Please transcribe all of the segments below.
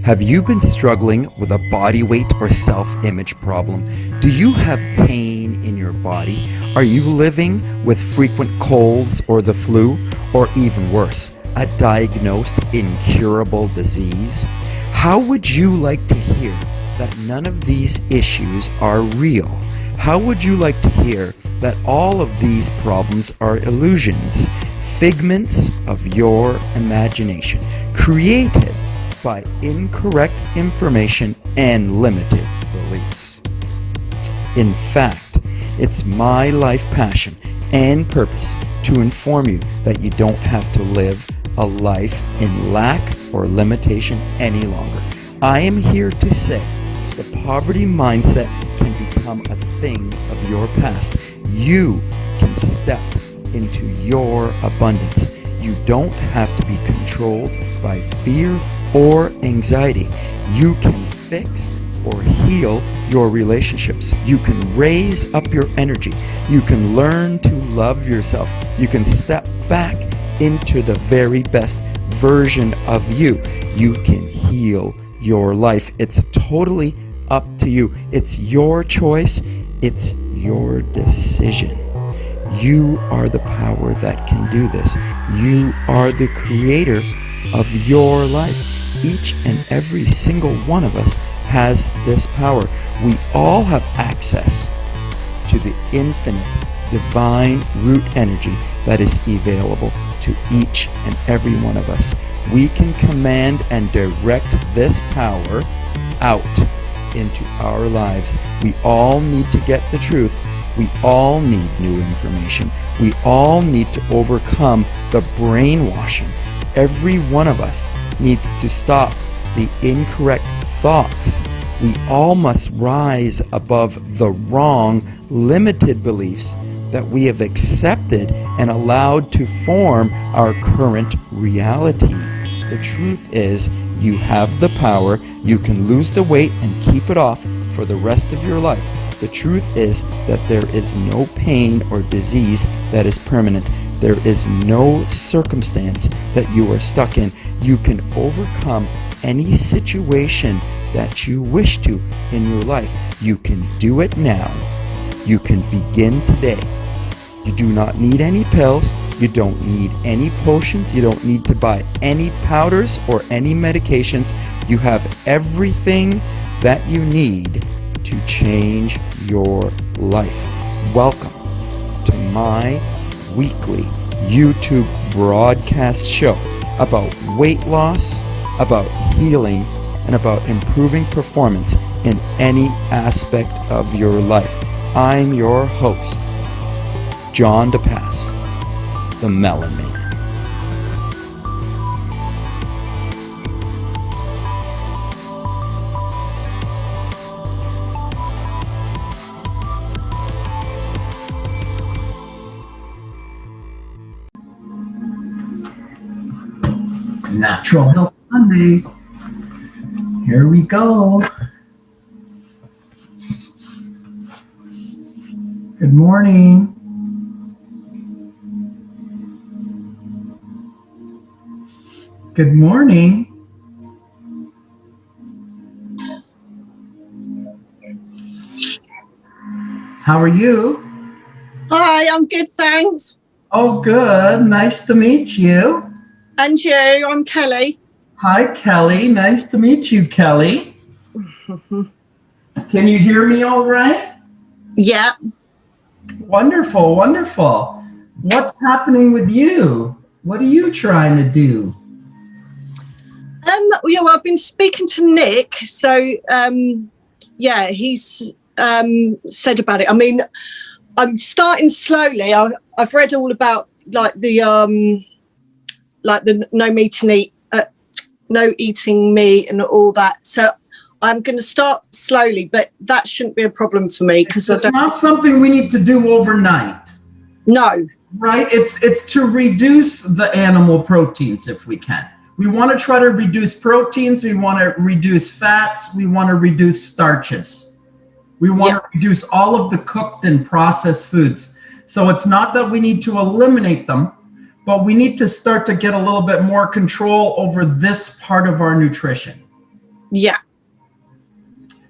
Have you been struggling with a body weight or self-image problem? Do you have pain in your body? Are you living with frequent colds or the flu? Or even worse, a diagnosed incurable disease? How would you like to hear that none of these issues are real? How would you like to hear that all of these problems are illusions, figments of your imagination, created by incorrect information and limited beliefs? In fact, it's my life passion and purpose to inform you that you don't have to live a life in lack or limitation any longer. I am here to say the poverty mindset can become a thing of your past. You can step into your abundance. You don't have to be controlled by fear or anxiety. You can fix or heal your relationships. You can raise up your energy. You can learn to love yourself. You can step back into the very best version of you. You can heal your life. It's totally up to you. It's your choice. It's your decision. You are the power that can do this. You are the creator of your life. Each and every single one of us has this power. We all have access to the infinite divine root energy that is available to each and every one of us. We can command and direct this power out into our lives. We all need to get the truth. We all need new information. We all need to overcome the brainwashing. Every one of us needs to stop the incorrect thoughts. We all must rise above the wrong, limited beliefs that we have accepted and allowed to form our current reality. The truth is, you have the power. You can lose the weight and keep it off for the rest of your life. The truth is that there is no pain or disease that is permanent. There is no circumstance that you are stuck in. You can overcome any situation that you wish to in your life. You can do it now. You can begin today. You do not need any pills. You don't need any potions. You don't need to buy any powders or any medications. You have everything that you need to change your life. Welcome to my weekly YouTube broadcast show about weight loss, about healing, and about improving performance in any aspect of your life. I'm your host, John DePass, the Melon Man. Natural Health Monday. Here we go. Good morning. Good morning. How are you? Hi, I'm good, thanks. Oh, good. Nice to meet you. And you? I'm Kelly. Hi, Kelly. Nice to meet you, Kelly. Can you hear me all right? Yeah. Wonderful, wonderful. What's happening with you? What are you trying to do? Yeah, well, I've been speaking to Nick, so yeah, he's said about it. I mean, I'm starting slowly. I've read all about like the no eating meat and all that. So I'm going to start slowly, but that shouldn't be a problem for me because it's not something we need to do overnight. No. Right? It's to reduce the animal proteins if we can. We want to try to reduce proteins. We want to reduce fats. We want to reduce starches. We want to reduce all of the cooked and processed foods. So it's not that we need to eliminate them, but we need to start to get a little bit more control over this part of our nutrition. Yeah.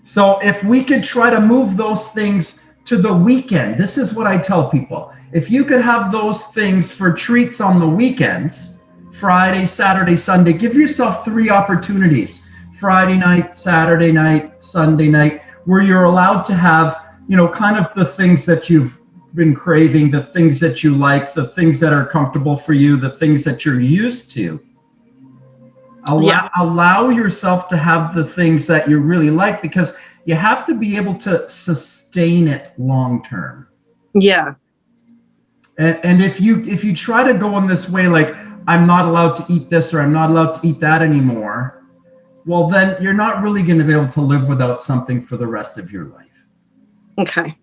So if we could try to move those things to the weekend, this is what I tell people. If you could have those things for treats on the weekends, Friday, Saturday, Sunday, give yourself 3 opportunities. Friday night, Saturday night, Sunday night, where you're allowed to have, kind of the things that you've been craving, the things that you like, the things that are comfortable for you, the things that you're used to. Allow yourself to have the things that you really like, because you have to be able to sustain it long term. Yeah. And if you try to go in this way, like, I'm not allowed to eat this or I'm not allowed to eat that anymore, well, then you're not really going to be able to live without something for the rest of your life. Okay.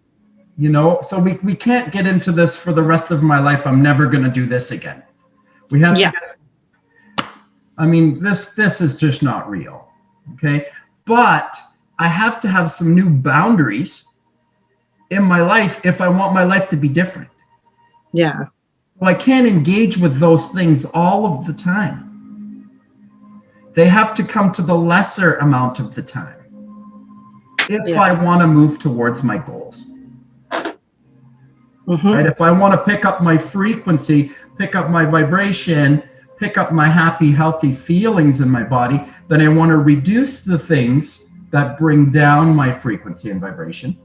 So we can't get into this for the rest of my life. I'm never going to do this again. We have to this is just not real. Okay. But I have to have some new boundaries in my life if I want my life to be different. Yeah. So I can't engage with those things all of the time. They have to come to the lesser amount of the time if I want to move towards my goals. Mm-hmm. Right? If I want to pick up my frequency, pick up my vibration, pick up my happy, healthy feelings in my body, then I want to reduce the things that bring down my frequency and vibration.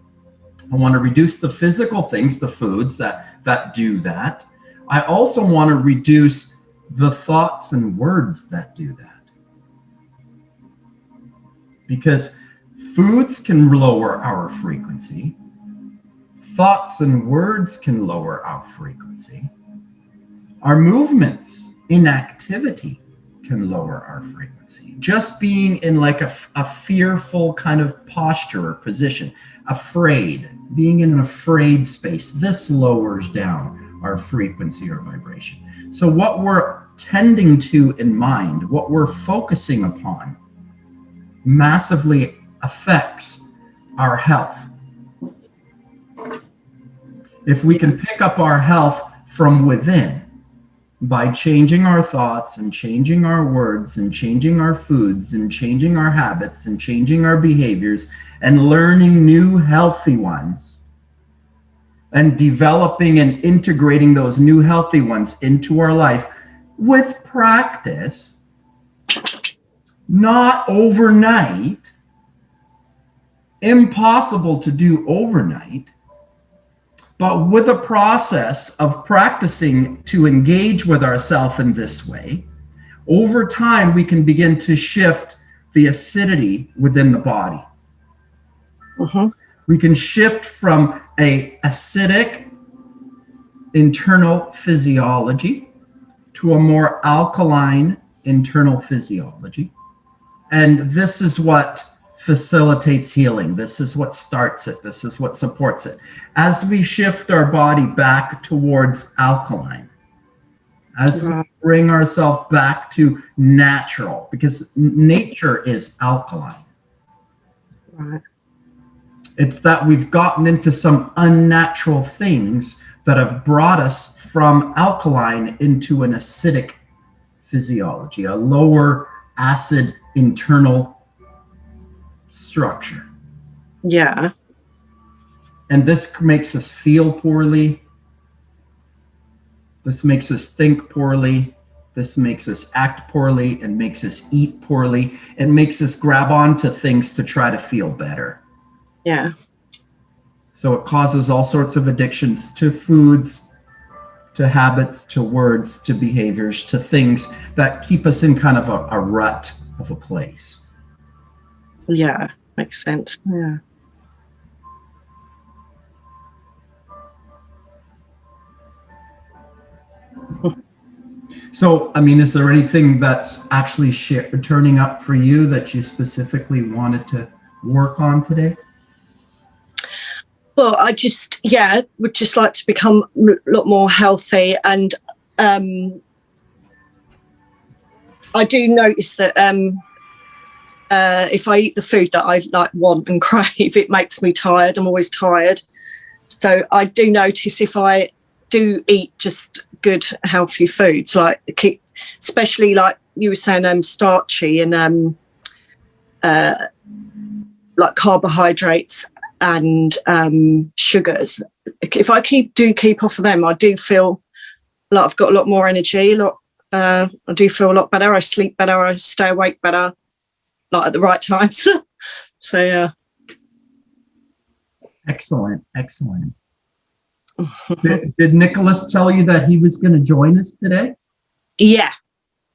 I want to reduce the physical things, the foods that do that. I also want to reduce the thoughts and words that do that. Because foods can lower our frequency. Thoughts and words can lower our frequency. Our movements, inactivity can lower our frequency. Just being in like a fearful kind of posture or position, afraid, being in an afraid space, this lowers down our frequency or vibration. So what we're tending to in mind, what we're focusing upon, massively affects our health. If we can pick up our health from within by changing our thoughts and changing our words and changing our foods and changing our habits and changing our behaviors and learning new healthy ones and developing and integrating those new healthy ones into our life with practice, not overnight, impossible to do overnight, but with a process of practicing to engage with ourselves in this way, over time, we can begin to shift the acidity within the body. Mm-hmm. We can shift from a acidic internal physiology to a more alkaline internal physiology. And this is what facilitates healing. This is what starts it. This is what supports it. As we shift our body back towards alkaline, as we bring ourselves back to natural, because nature is alkaline. Right. It's that we've gotten into some unnatural things that have brought us from alkaline into an acidic physiology, a lower acid internal structure. Yeah. And this makes us feel poorly. This makes us think poorly. This makes us act poorly and makes us eat poorly. It makes us grab onto things to try to feel better. Yeah. So it causes all sorts of addictions to foods, to habits, to words, to behaviors, to things that keep us in kind of a rut of a place. Yeah, makes sense. Yeah. So, I mean, is there anything that's actually turning up for you that you specifically wanted to work on today? Well, I just, would just like to become a lot more healthy. And I do notice that if I eat the food that I want and crave, it makes me tired. I'm always tired. So I do notice if I do eat just good, healthy foods, especially like you were saying, starchy and like carbohydrates and sugars. If I keep off of them, I do feel like I've got a lot more energy. I do feel a lot better. I sleep better. I stay awake better, like at the right times. So yeah. Excellent. Did Nicholas tell you that he was going to join us today? Yeah.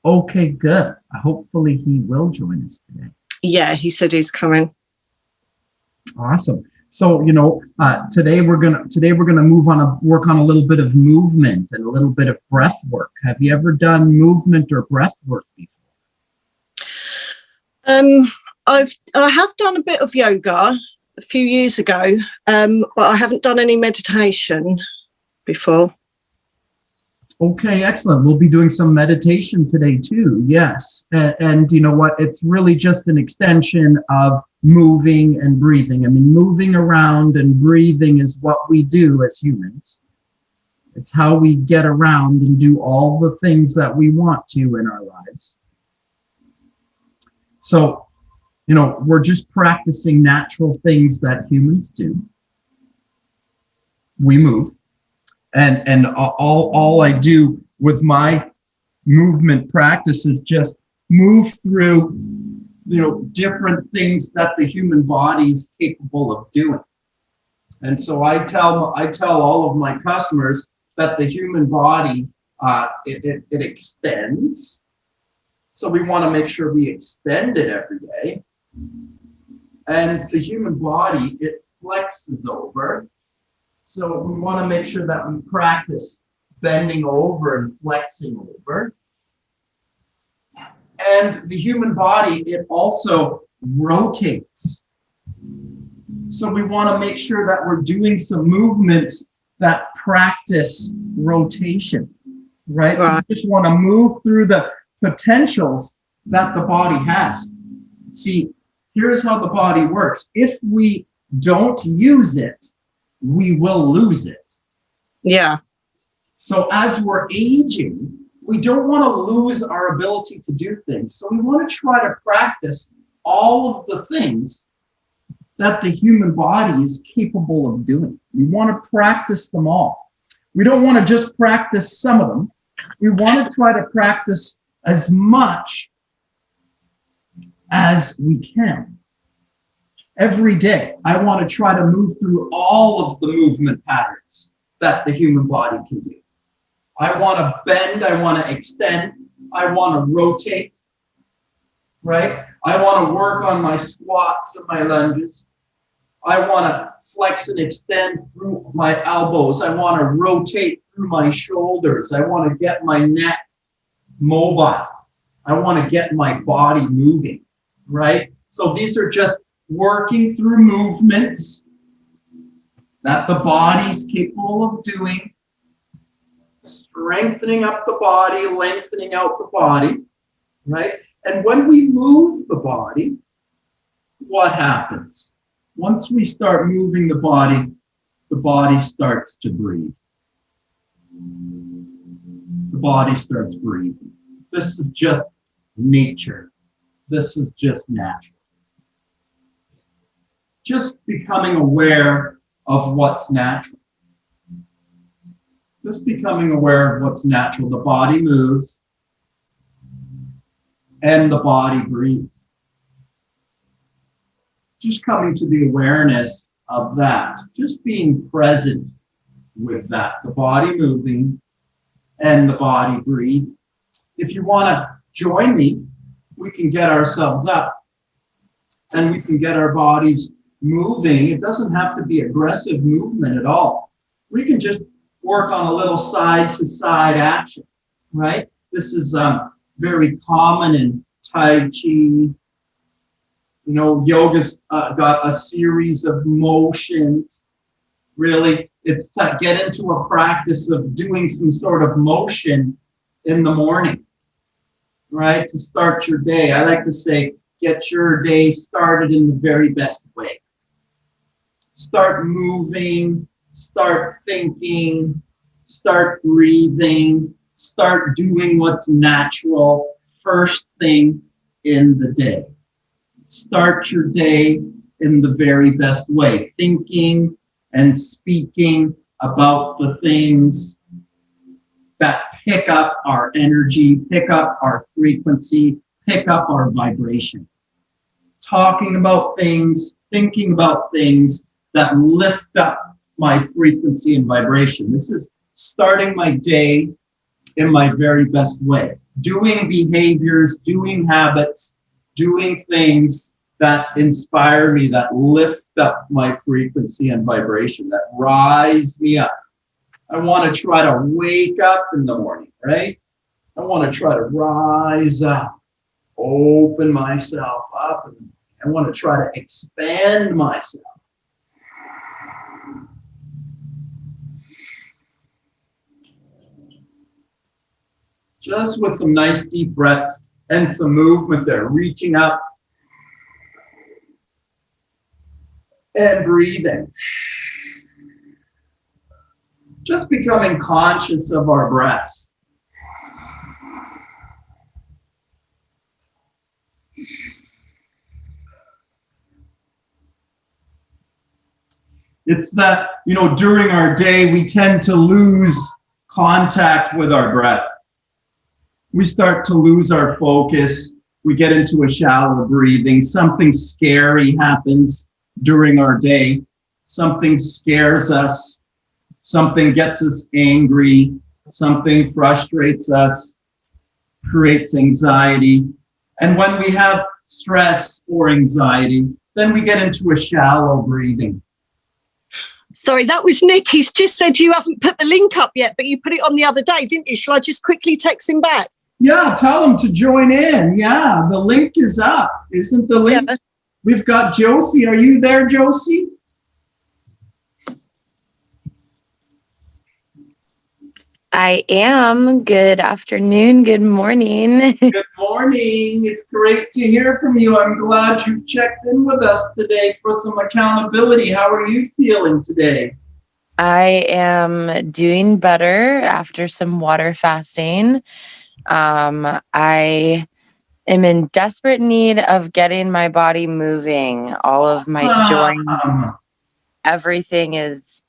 Okay, good. Hopefully he will join us today. Yeah, he said he's coming. Awesome. So, today we're gonna work on a little bit of movement and a little bit of breath work. Have you ever done movement or breath work before? I have done a bit of yoga a few years ago, but I haven't done any meditation before. Okay, excellent. We'll be doing some meditation today too. Yes. And you know what? It's really just an extension of moving and breathing. I mean, moving around and breathing is what we do as humans. It's how we get around and do all the things that we want to in our lives. So, we're just practicing natural things that humans do. We move. And all I do with my movement practice is just move through, different things that the human body is capable of doing. And so I tell all of my customers that the human body, it extends. So we want to make sure we extend it every day. And the human body, it flexes over. So we want to make sure that we practice bending over and flexing over. And the human body, it also rotates. So we want to make sure that we're doing some movements that practice rotation, right? So we just want to move through the potentials that the body has. See, here's how the body works. If we don't use it, we will lose it. Yeah. So as we're aging, we don't want to lose our ability to do things. So we want to try to practice all of the things that the human body is capable of doing. We want to practice them all. We don't want to just practice some of them. We want to try to practice as much as we can. Every day, I want to try to move through all of the movement patterns that the human body can do. I want to bend, I want to extend, I want to rotate, right? I want to work on my squats and my lunges. I want to flex and extend through my elbows. I want to rotate through my shoulders. I want to get my neck mobile. I want to get my body moving, right? So these are just working through movements that the body's capable of doing, strengthening up the body, lengthening out the body, right? And when we move the body, what happens? Once we start moving the body starts to breathe. The body starts breathing. This is just nature. This is just natural. Just becoming aware of what's natural. Just becoming aware of what's natural. The body moves and the body breathes. Just coming to the awareness of that. Just being present with that. The body moving and the body breathing. If you want to join me, we can get ourselves up and we can get our bodies moving. It doesn't have to be aggressive movement at all. We can just work on a little side to side action, right? This is very common in Tai Chi. Yoga's got a series of motions. Really, it's to get into a practice of doing some sort of motion in the morning, right? To start your day. I like to say, get your day started in the very best way. Start moving, start thinking, start breathing, start doing what's natural first thing in the day. start your day in the very best way, thinking and speaking about the things that pick up our energy, pick up our frequency, pick up our vibration. Talking about things, thinking about things that lift up my frequency and vibration. This is starting my day in my very best way. Doing behaviors, doing habits, doing things that inspire me, that lift up my frequency and vibration, that rise me up. I want to try to wake up in the morning, right? I want to try to rise up, open myself up. I want to try to expand myself. Just with some nice deep breaths and some movement there, reaching up and breathing. Just becoming conscious of our breaths. It's that, during our day, we tend to lose contact with our breath. We start to lose our focus. We get into a shallow breathing. Something scary happens during our day. Something scares us. Something gets us angry. Something frustrates us, creates anxiety. And when we have stress or anxiety, then we get into a shallow breathing. Sorry, that was Nick. He's just said you haven't put the link up yet, but you put it on the other day, didn't you? Shall I just quickly text him back? Yeah, tell him to join in. Yeah, the link is up. Isn't the link? Yeah. We've got Josie. Are you there, Josie? I am. Good afternoon. Good morning. Good morning. It's great to hear from you. I'm glad you checked in with us today for some accountability. How are you feeling today? I am doing better after some water fasting. I am in desperate need of getting my body moving. All of my joints, everything is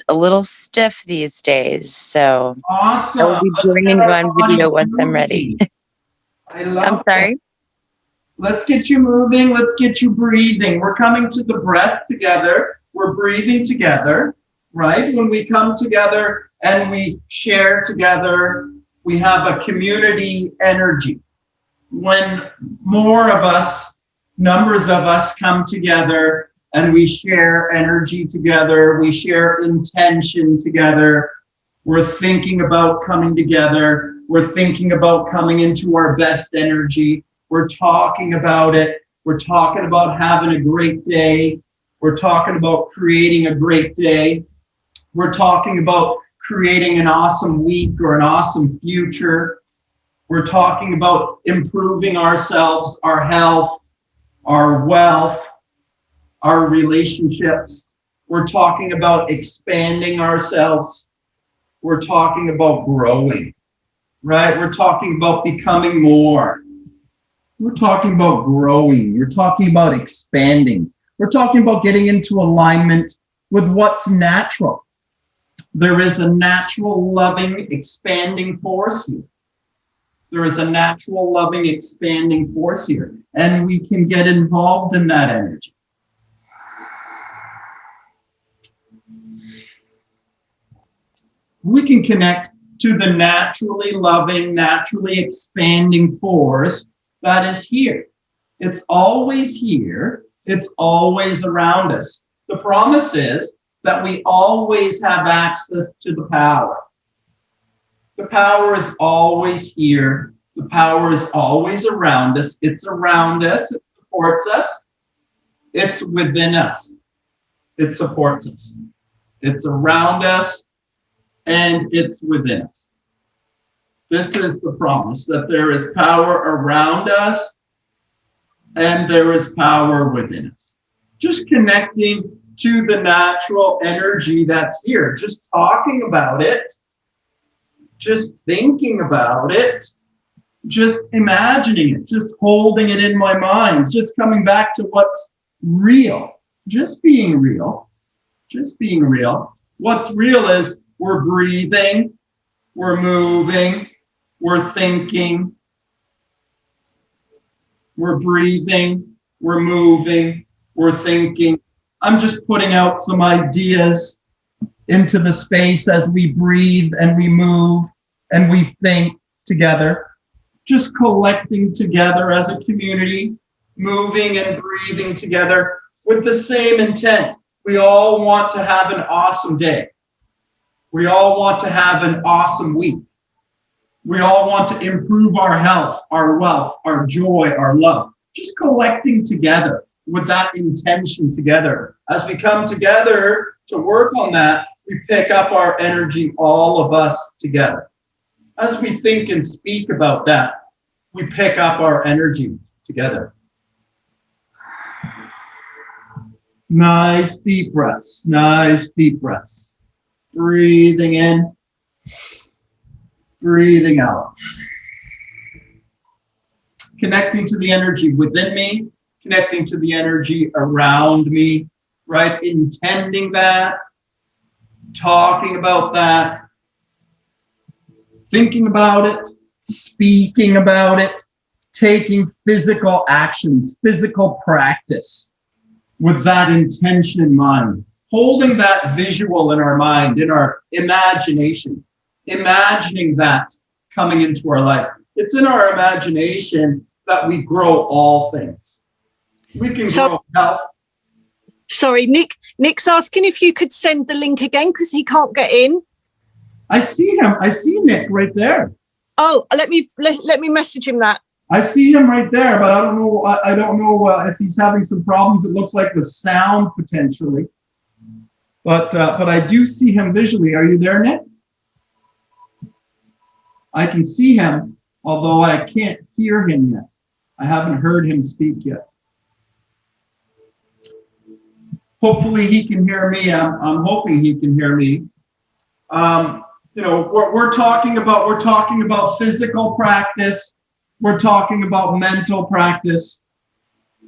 a little stiff these days. So awesome. I'll be doing one video once I'm ready. I love I'm sorry. Let's get you moving. Let's get you breathing. We're coming to the breath together. We're breathing together, right? When we come together and we share together, we have a community energy. When more of us, numbers of us come together and we share energy together, we share intention together, we're thinking about coming together, we're thinking about coming into our best energy, we're talking about it, we're talking about having a great day, we're talking about creating a great day, we're talking about creating an awesome week or an awesome future. We're talking about improving ourselves, our health, our wealth, our relationships. We're talking about expanding ourselves. We're talking about growing, right? We're talking about becoming more. We're talking about growing. We're talking about expanding. We're talking about getting into alignment with what's natural. There is a natural, loving, expanding force here. There is a natural, loving, expanding force here. And we can get involved in that energy. We can connect to the naturally loving, naturally expanding force that is here. It's always here. It's always around us. The promise is that we always have access to the power. The power is always here. The power is always around us. It's around us. It supports us. It's within us. It supports us. It's around us and it's within us. This is the promise that there is power around us and there is power within us. Just connecting to the natural energy that's here, just talking about it, just thinking about it, just imagining it, just holding it in my mind, just coming back to what's real, just being real, just being real. What's real is we're breathing, we're moving, we're thinking, we're breathing, we're moving, we're thinking. I'm just putting out some ideas into the space as we breathe and we move and we think together. Just collecting together as a community, moving and breathing together with the same intent. We all want to have an awesome day. We all want to have an awesome week. We all want to improve our health, our wealth, our joy, our love. Just collecting together with that intention together. As we come together to work on that, we pick up our energy, all of us together. As we think and speak about that, we pick up our energy together. Nice deep breaths, nice deep breaths. Breathing in, breathing out. Connecting to the energy within me, connecting to the energy around me, right? Intending that, talking about that, thinking about it, speaking about it, taking physical actions, physical practice with that intention in mind, holding that visual in our mind, in our imagination, imagining that coming into our life. It's in our imagination that we grow all things. We can grow health. Sorry, Nick's asking if you could send the link again because he can't get in. I see him. I see Nick right there. Oh, let me message him that. I see him right there, but I don't know. I don't know if he's having some problems. It looks like the sound potentially, but I do see him visually. Are you there, Nick? I can see him, although I can't hear him yet. I haven't heard him speak yet. Hopefully he can hear me. I'm hoping he can hear me. You know, we're talking about physical practice. We're talking about mental practice.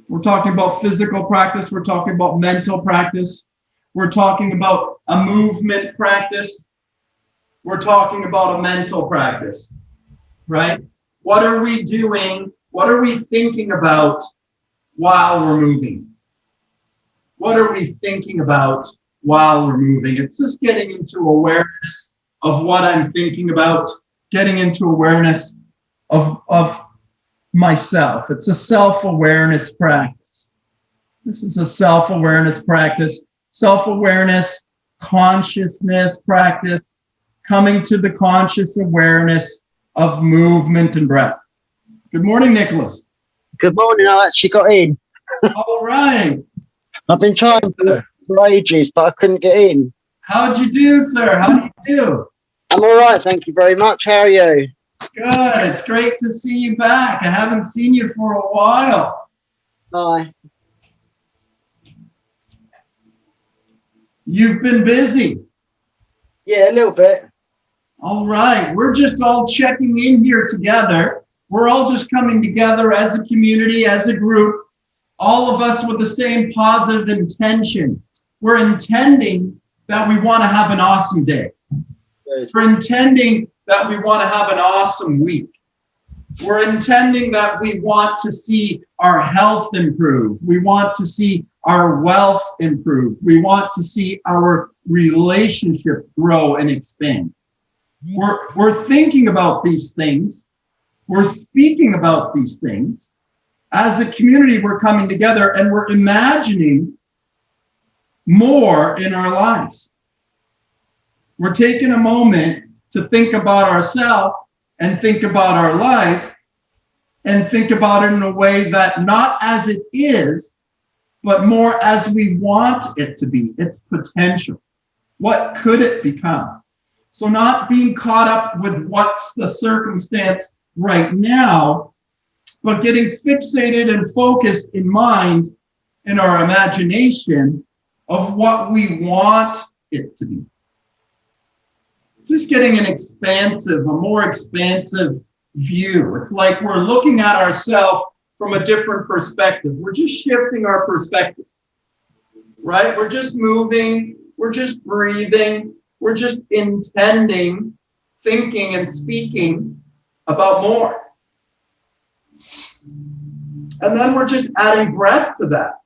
We're talking about physical practice. We're talking about mental practice. We're talking about a movement practice. We're talking about a mental practice, right? What are we doing? What are we thinking about while we're moving? What are we thinking about while we're moving? It's just getting into awareness of what I'm thinking about, getting into awareness of myself. It's a self-awareness practice. This is a self-awareness practice, self-awareness, consciousness practice, coming to the conscious awareness of movement and breath. Good morning, Nicholas. Good morning. I actually got in. All right. I've been trying for ages, but I couldn't get in. How'd you do, sir? How do you do? I'm all right, thank you very much. How are you? Good. It's great to see you back. I haven't seen you for a while. Hi. You've been busy. Yeah, a little bit. All right. We're just all checking in here together. We're all just coming together as a community, as a group, all of us with the same positive intention. We're intending that we want to have an awesome day. Good. We're intending that we want to have an awesome week. We're intending that we want to see our health improve. We want to see our wealth improve. We want to see our relationships grow and expand. We're thinking about these things. We're speaking about these things. As a community, we're coming together and we're imagining more in our lives. We're taking a moment to think about ourselves and think about our life and think about it in a way that not as it is, but more as we want it to be, its potential. What could it become? So not being caught up with what's the circumstance right now, but getting fixated and focused in mind in our imagination of what we want it to be. Just getting a more expansive view. It's like we're looking at ourselves from a different perspective. We're just shifting our perspective, right? We're just moving, we're just breathing, we're just intending, thinking and speaking about more. And then we're just adding breath to that.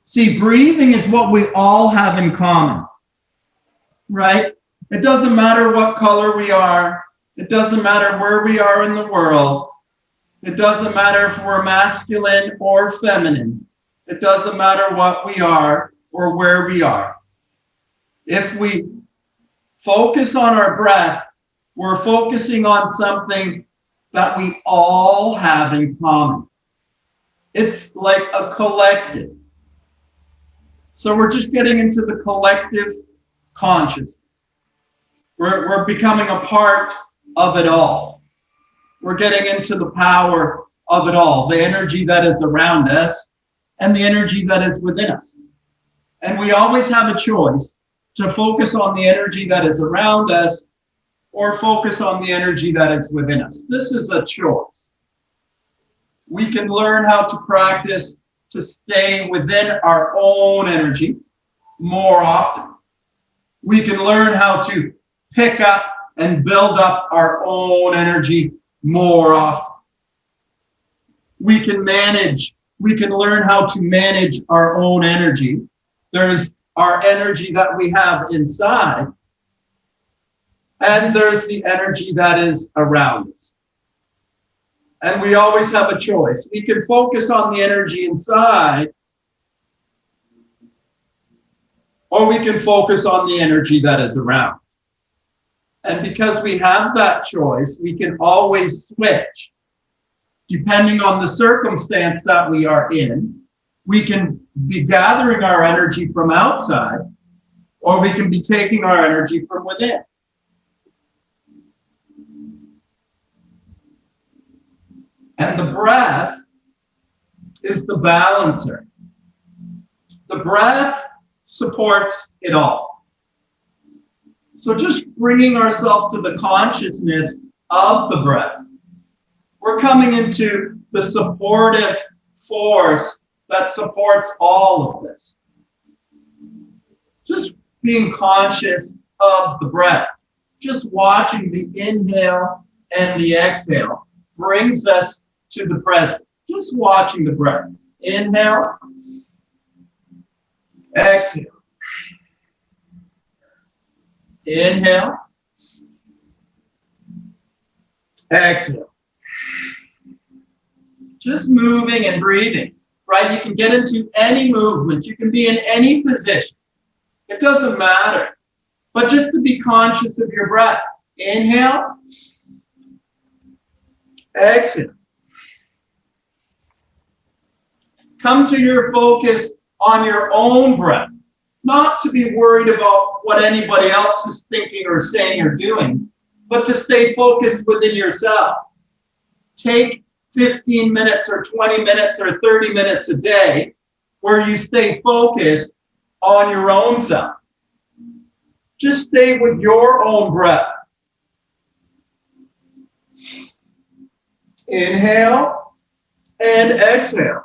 See, breathing is what we all have in common, right? It doesn't matter what color we are. It doesn't matter where we are in the world. It doesn't matter if we're masculine or feminine. It doesn't matter what we are or where we are. If we focus on our breath, we're focusing on something that we all have in common. It's like a collective. So we're just getting into the collective consciousness. We're becoming a part of it all. We're getting into the power of it all, the energy that is around us and the energy that is within us. And we always have a choice to focus on the energy that is around us or focus on the energy that is within us. This is a choice. We can learn how to practice to stay within our own energy more often. We can learn how to pick up and build up our own energy more often. We can learn how to manage our own energy. There's our energy that we have inside, and there's the energy that is around us. And we always have a choice. We can focus on the energy inside, or we can focus on the energy that is around. And because we have that choice, we can always switch. Depending on the circumstance that we are in, we can be gathering our energy from outside, or we can be taking our energy from within. And the breath is the balancer. The breath supports it all. So just bringing ourselves to the consciousness of the breath. We're coming into the supportive force that supports all of this. Just being conscious of the breath. Just watching the inhale and the exhale brings us to the present. Just watching the breath. Inhale, exhale. Inhale, exhale. Just moving and breathing, right? You can get into any movement. You can be in any position. It doesn't matter. But just to be conscious of your breath. Inhale, exhale. Come to your focus on your own breath, not to be worried about what anybody else is thinking or saying or doing, but to stay focused within yourself. Take 15 minutes or 20 minutes or 30 minutes a day where you stay focused on your own self. Just stay with your own breath. Inhale and exhale.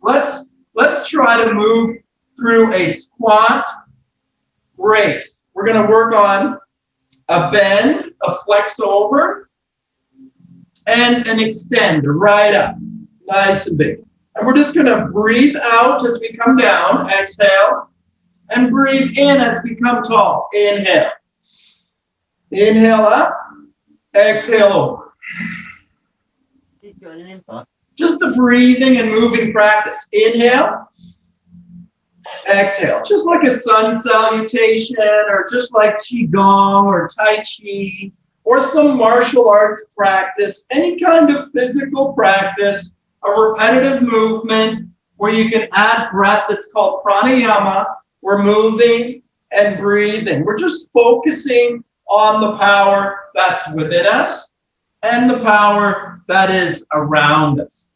Let's try to move through a squat raise. We're going to work on a bend, a flex over, and an extend right up, nice and big. And we're just going to breathe out as we come down, exhale, and breathe in as we come tall. Inhale. Inhale up, exhale over. Just the breathing and moving practice. Inhale, exhale. Just like a sun salutation or just like Qigong or Tai Chi or some martial arts practice, any kind of physical practice, a repetitive movement where you can add breath. It's called pranayama. We're moving and breathing. We're just focusing on the power that's within us and the power that is around us.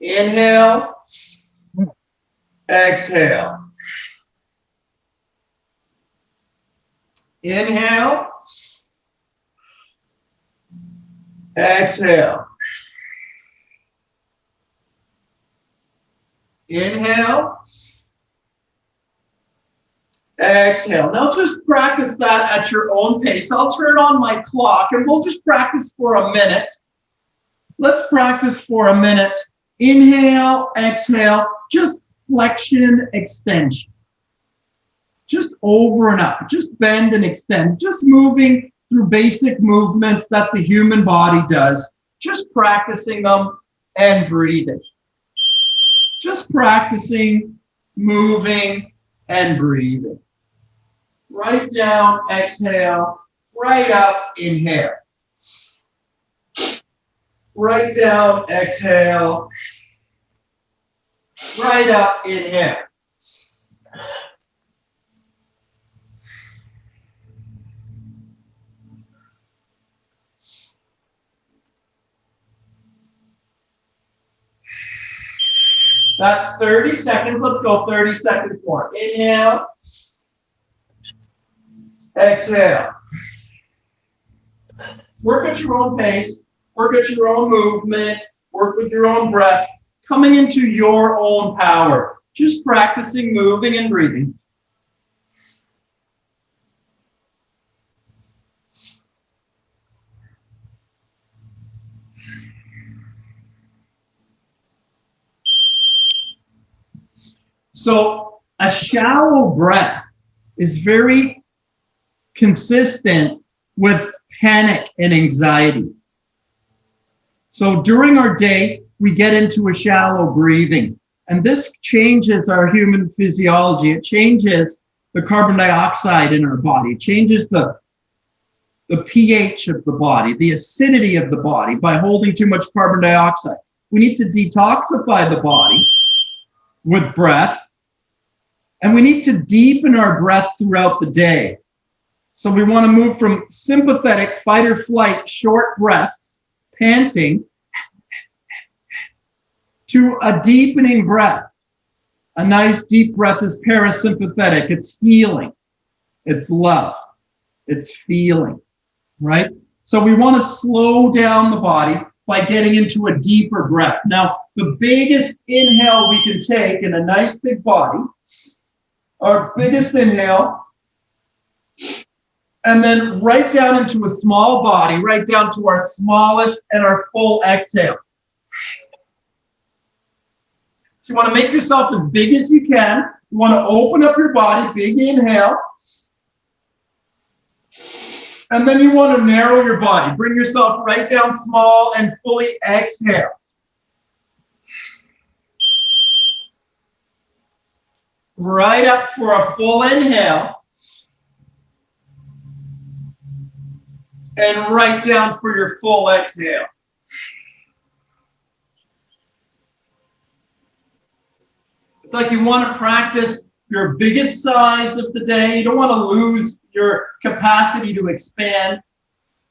Inhale, exhale. Inhale, exhale. Inhale, exhale. Now just practice that at your own pace. I'll turn on my clock and we'll just practice for a minute. Let's practice for a minute. Inhale, exhale, just flexion, extension. Just over and up, just bend and extend, just moving through basic movements that the human body does, just practicing them and breathing. Just practicing, moving, and breathing. Right down, exhale, right up, inhale. Right down, exhale, right up, inhale. That's 30 seconds. Let's go 30 seconds more. Inhale. Exhale. Work at your own pace. Work at your own movement. Work with your own breath. Coming into your own power. Just practicing moving and breathing. So a shallow breath is very consistent with panic and anxiety. So during our day, we get into a shallow breathing, and this changes our human physiology. It changes the carbon dioxide in our body. It changes the pH of the body, the acidity of the body by holding too much carbon dioxide. We need to detoxify the body with breath. And we need to deepen our breath throughout the day. So we want to move from sympathetic fight or flight, short breaths, panting, to a deepening breath. A nice deep breath is parasympathetic. It's healing. It's love. It's feeling, right? So we want to slow down the body by getting into a deeper breath. Now, the biggest inhale we can take in a nice big body, our biggest inhale, and then right down into a small body, right down to our smallest and our full exhale. So you want to make yourself as big as you can. You want to open up your body, big inhale. And then you want to narrow your body. Bring yourself right down small and fully exhale. Right up for a full inhale. And right down for your full exhale. It's like you want to practice your biggest size of the day. You don't want to lose your capacity to expand.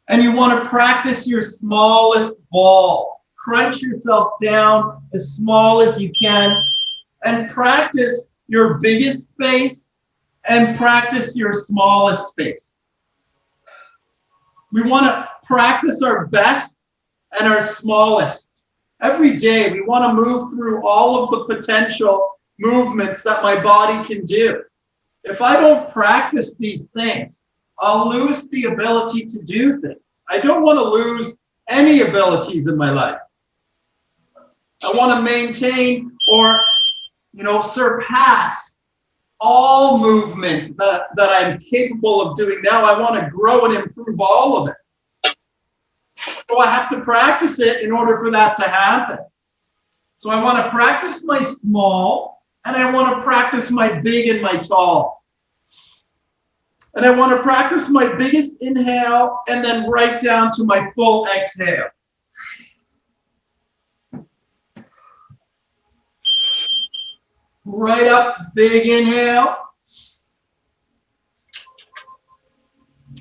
And you want to practice your smallest ball. Crunch yourself down as small as you can and practice your biggest space and practice your smallest space. We want to practice our best and our smallest. Every day we want to move through all of the potential movements that my body can do. If I don't practice these things, I'll lose the ability to do things. I don't want to lose any abilities in my life. I want to maintain or surpass all movement that I'm capable of doing now. I want to grow and improve all of it. So I have to practice it in order for that to happen. So I want to practice my small, and I want to practice my big and my tall. And I want to practice my biggest inhale and then right down to my full exhale. Right up, big inhale.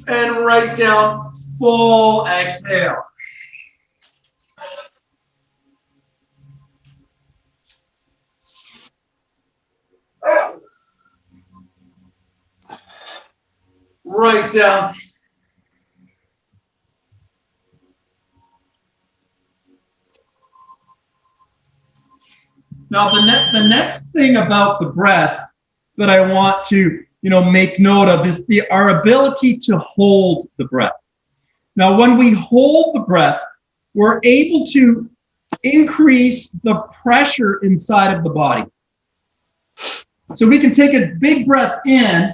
And right down, full exhale. Right down. Now, the next thing about the breath that I want to, make note of is our ability to hold the breath. Now, when we hold the breath, we're able to increase the pressure inside of the body. So we can take a big breath in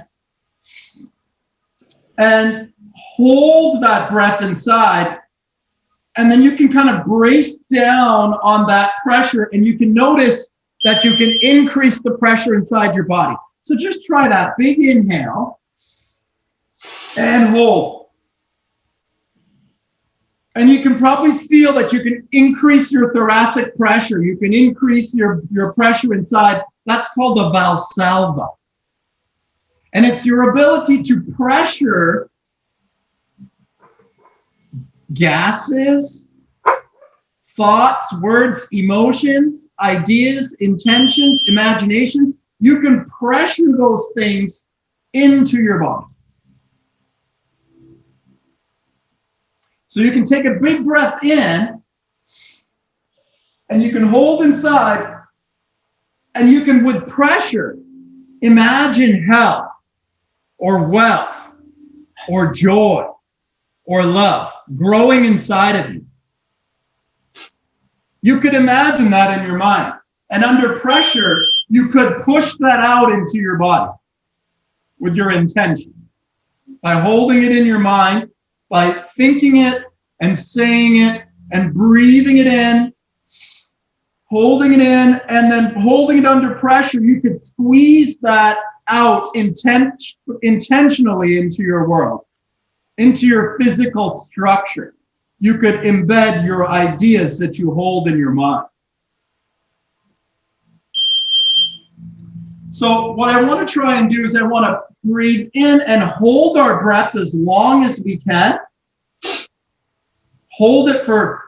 and hold that breath inside, and then you can kind of brace down on that pressure, and you can notice that you can increase the pressure inside your body. So just try that. Big inhale and hold. And you can probably feel that you can increase your thoracic pressure. You can increase your pressure inside. That's called a valsalva. And it's your ability to pressure gases, thoughts, words, emotions, ideas, intentions, imaginations. You can pressure those things into your body. So you can take a big breath in, and you can hold inside, and you can, with pressure, imagine health or wealth or joy or love growing inside of you. You could imagine that in your mind. And under pressure, you could push that out into your body with your intention. By holding it in your mind, by thinking it and saying it and breathing it in, holding it in, and then holding it under pressure, you could squeeze that out intentionally into your world, into your physical structure. You could embed your ideas that you hold in your mind. So what I want to try and do is I want to breathe in and hold our breath as long as we can. Hold it for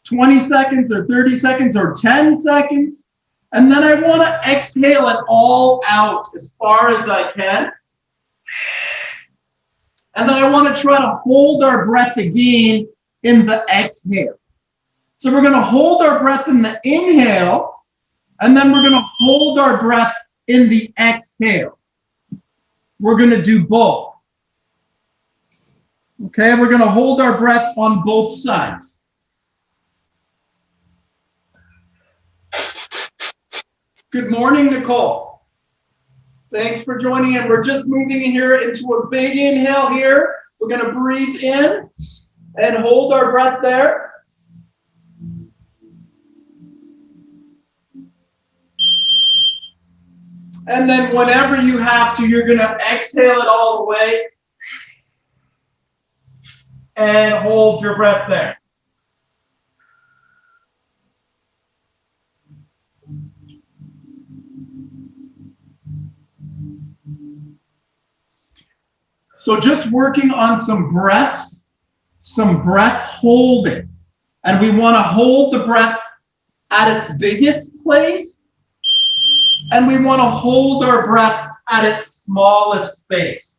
20 seconds or 30 seconds or 10 seconds. And then I want to exhale it all out as far as I can. And then I want to try to hold our breath again in the exhale. So we're going to hold our breath in the inhale, and then we're going to hold our breath in the exhale. We're going to do both. Okay, we're going to hold our breath on both sides. Good morning, Nicole. Thanks for joining in. We're just moving here into a big inhale here. We're going to breathe in and hold our breath there. And then whenever you have to, you're going to exhale it all the way and hold your breath there. So just working on some breaths, some breath holding. And we want to hold the breath at its biggest place. And we want to hold our breath at its smallest space.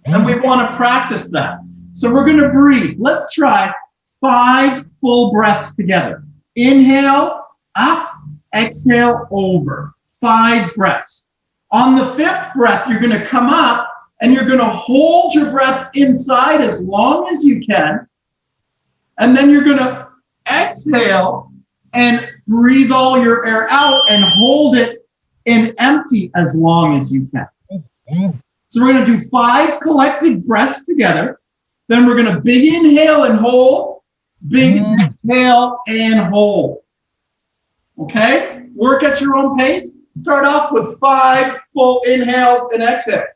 And we want to practice that. So we're going to breathe. Let's try 5 full breaths together. Inhale, up, exhale, over. 5 breaths. On the 5th breath, you're going to come up and you're going to hold your breath inside as long as you can. And then you're going to exhale and breathe all your air out and hold it in empty as long as you can. So we're going to do 5 collective breaths together. Then we're going to big inhale and hold, big exhale and hold. Okay? Work at your own pace. Start off with 5 full inhales and exhales.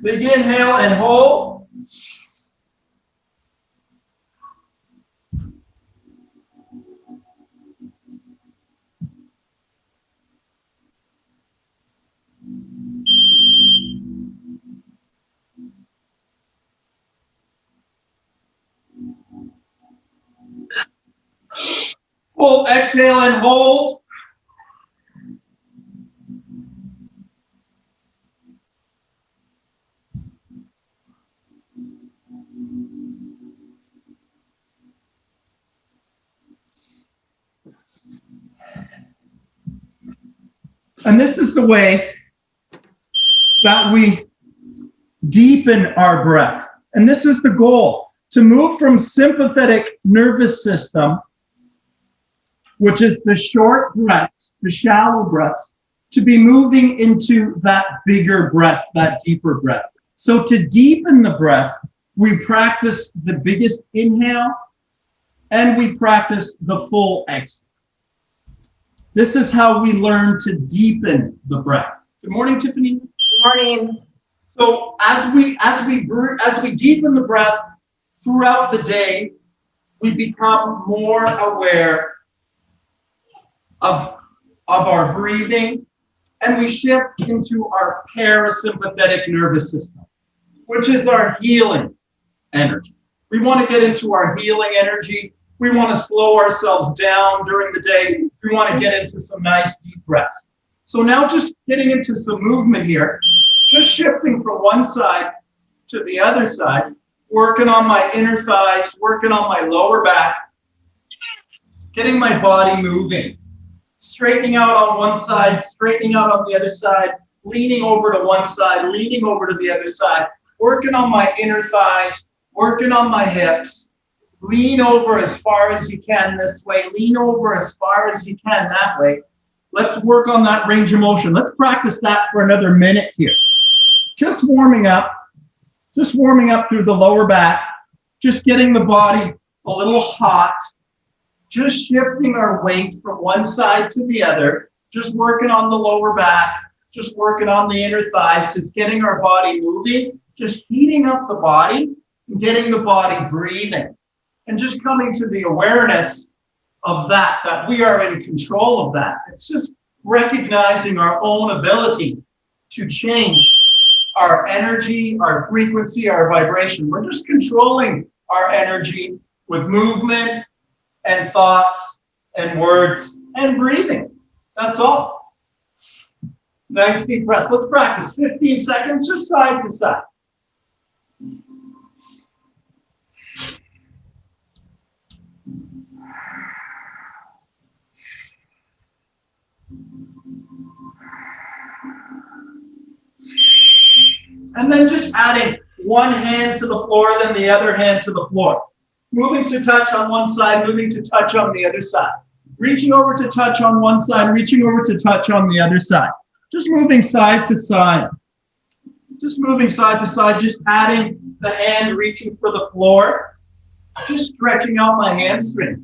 Big inhale and hold. Full exhale and hold. And this is the way that we deepen our breath. And this is the goal, to move from sympathetic nervous system, which is the short breaths, the shallow breaths, to be moving into that bigger breath, that deeper breath. So to deepen the breath, we practice the biggest inhale and we practice the full exhale. This is how we learn to deepen the breath. Good morning, Tiffany. Good morning. So as we deepen the breath throughout the day, we become more aware of our breathing, and we shift into our parasympathetic nervous system, which is our healing energy. We want to get into our healing energy. We want to slow ourselves down during the day. We want to get into some nice deep breaths. So now just getting into some movement here, just shifting from one side to the other side, working on my inner thighs, working on my lower back, getting my body moving, straightening out on one side, straightening out on the other side, leaning over to one side, leaning over to the other side, working on my inner thighs, working on my hips. Lean over as far as you can this way. Lean over as far as you can that way. Let's work on that range of motion. Let's practice that for another minute here. Just warming up through the lower back, just getting the body a little hot, just shifting our weight from one side to the other, just working on the lower back, just working on the inner thighs, just getting our body moving, just heating up the body, and getting the body breathing. And just coming to the awareness of that we are in control of that. It's just recognizing our own ability to change our energy, our frequency, our vibration. We're just controlling our energy with movement and thoughts and words and breathing. That's all. Nice deep breaths. Let's practice 15 seconds, just side to side. And then just adding one hand to the floor, then the other hand to the floor. Moving to touch on one side, moving to touch on the other side. Reaching over to touch on one side, reaching over to touch on the other side. Just moving side to side. Just moving side to side, just adding the hand reaching for the floor. Just stretching out my hamstrings.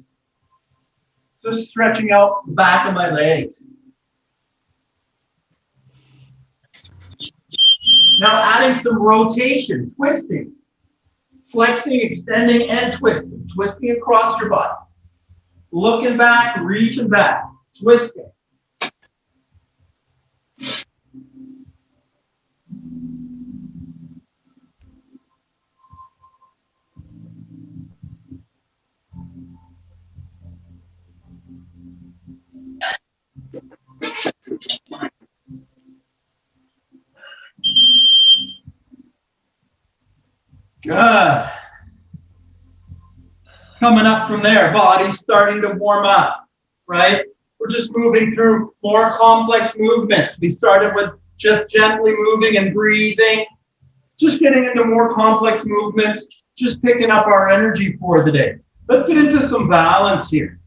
Just stretching out the back of my legs. Now adding some rotation, twisting, flexing, extending, and twisting. Twisting across your body. Looking back, reaching back, twisting. Good. Coming up from there, body's starting to warm up, right? We're just moving through more complex movements. We started with just gently moving and breathing, just getting into more complex movements, just picking up our energy for the day. Let's get into some balance here.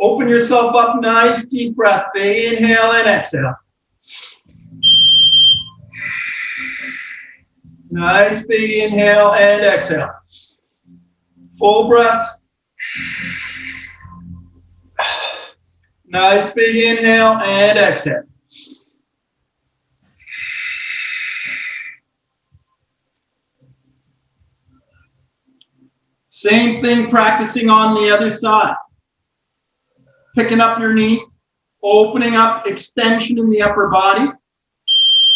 Open yourself up, nice deep breath. Big inhale and exhale. Nice big inhale and exhale. Full breaths. Nice big inhale and exhale. Same thing practicing on the other side. Picking up your knee, opening up, extension in the upper body.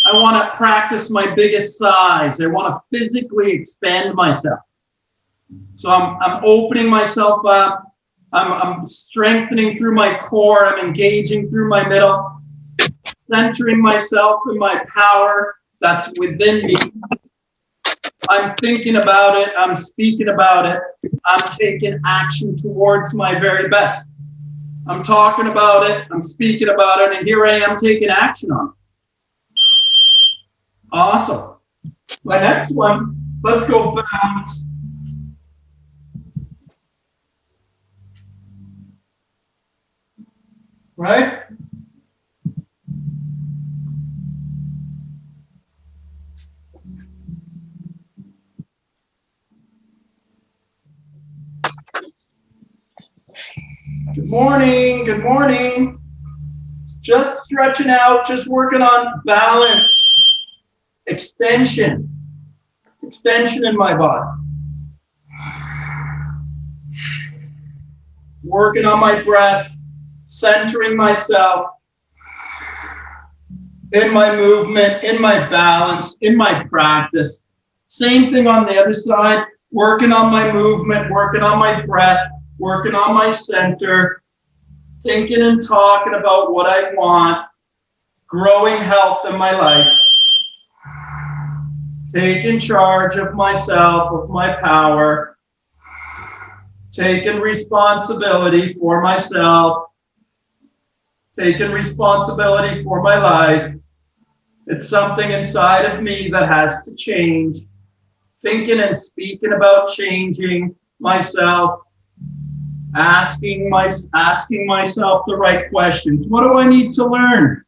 I want to practice my biggest size. I want to physically expand myself. So I'm opening myself up. I'm strengthening through my core. I'm engaging through my middle, centering myself in my power that's within me. I'm thinking about it. I'm speaking about it. I'm taking action towards my very best. I'm talking about it. I'm speaking about it. And here I am taking action on it. Awesome. My next one, let's go balance. Right? Good morning. Good morning. Just stretching out, just working on balance, extension in my body. Working on my breath, centering myself in my movement, in my balance, in my practice. Same thing on the other side, working on my movement, working on my breath, working on my center, thinking and talking about what I want, growing health in my life, taking charge of myself, of my power, taking responsibility for myself, taking responsibility for my life. It's something inside of me that has to change. Thinking and speaking about changing myself, asking myself the right questions. What do I need to learn?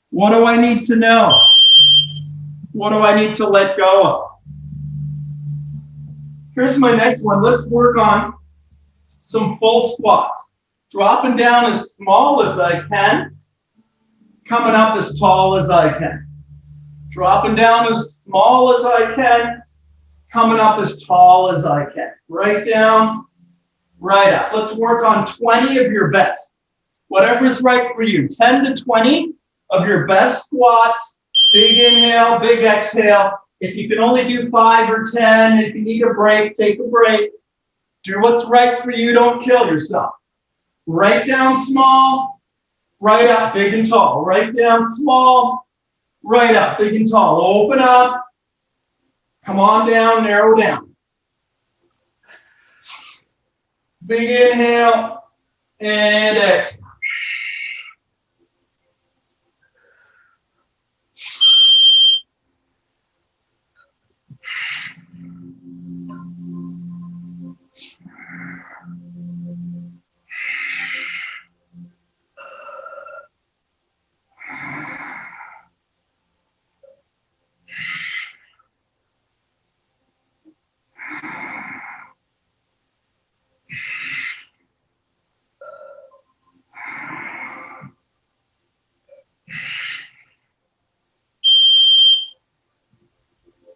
What do I need to know? What do I need to let go of? Here's my next one. Let's work on some full squats. Dropping down as small as I can, coming up as tall as I can. Dropping down as small as I can, coming up as tall as I can. Right down, right up. Let's work on 20 of your best. Whatever's right for you. 10 to 20 of your best squats. Big inhale, big exhale. If you can only do 5 or 10, if you need a break, take a break. Do what's right for you. Don't kill yourself. Right down small, right up, big and tall. Right down small, right up, big and tall. Open up. Come on down, narrow down. Big inhale and exhale.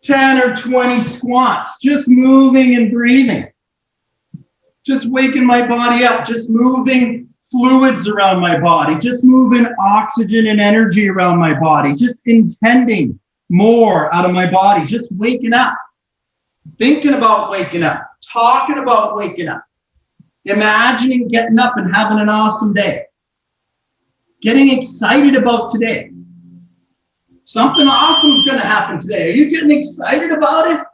Ten or 20 squats, just moving and breathing. Just waking my body up, just moving fluids around my body, just moving oxygen and energy around my body, just intending more out of my body, just waking up, thinking about waking up, talking about waking up, imagining getting up and having an awesome day, getting excited about today. Something awesome is going to happen today. Are you getting excited about it?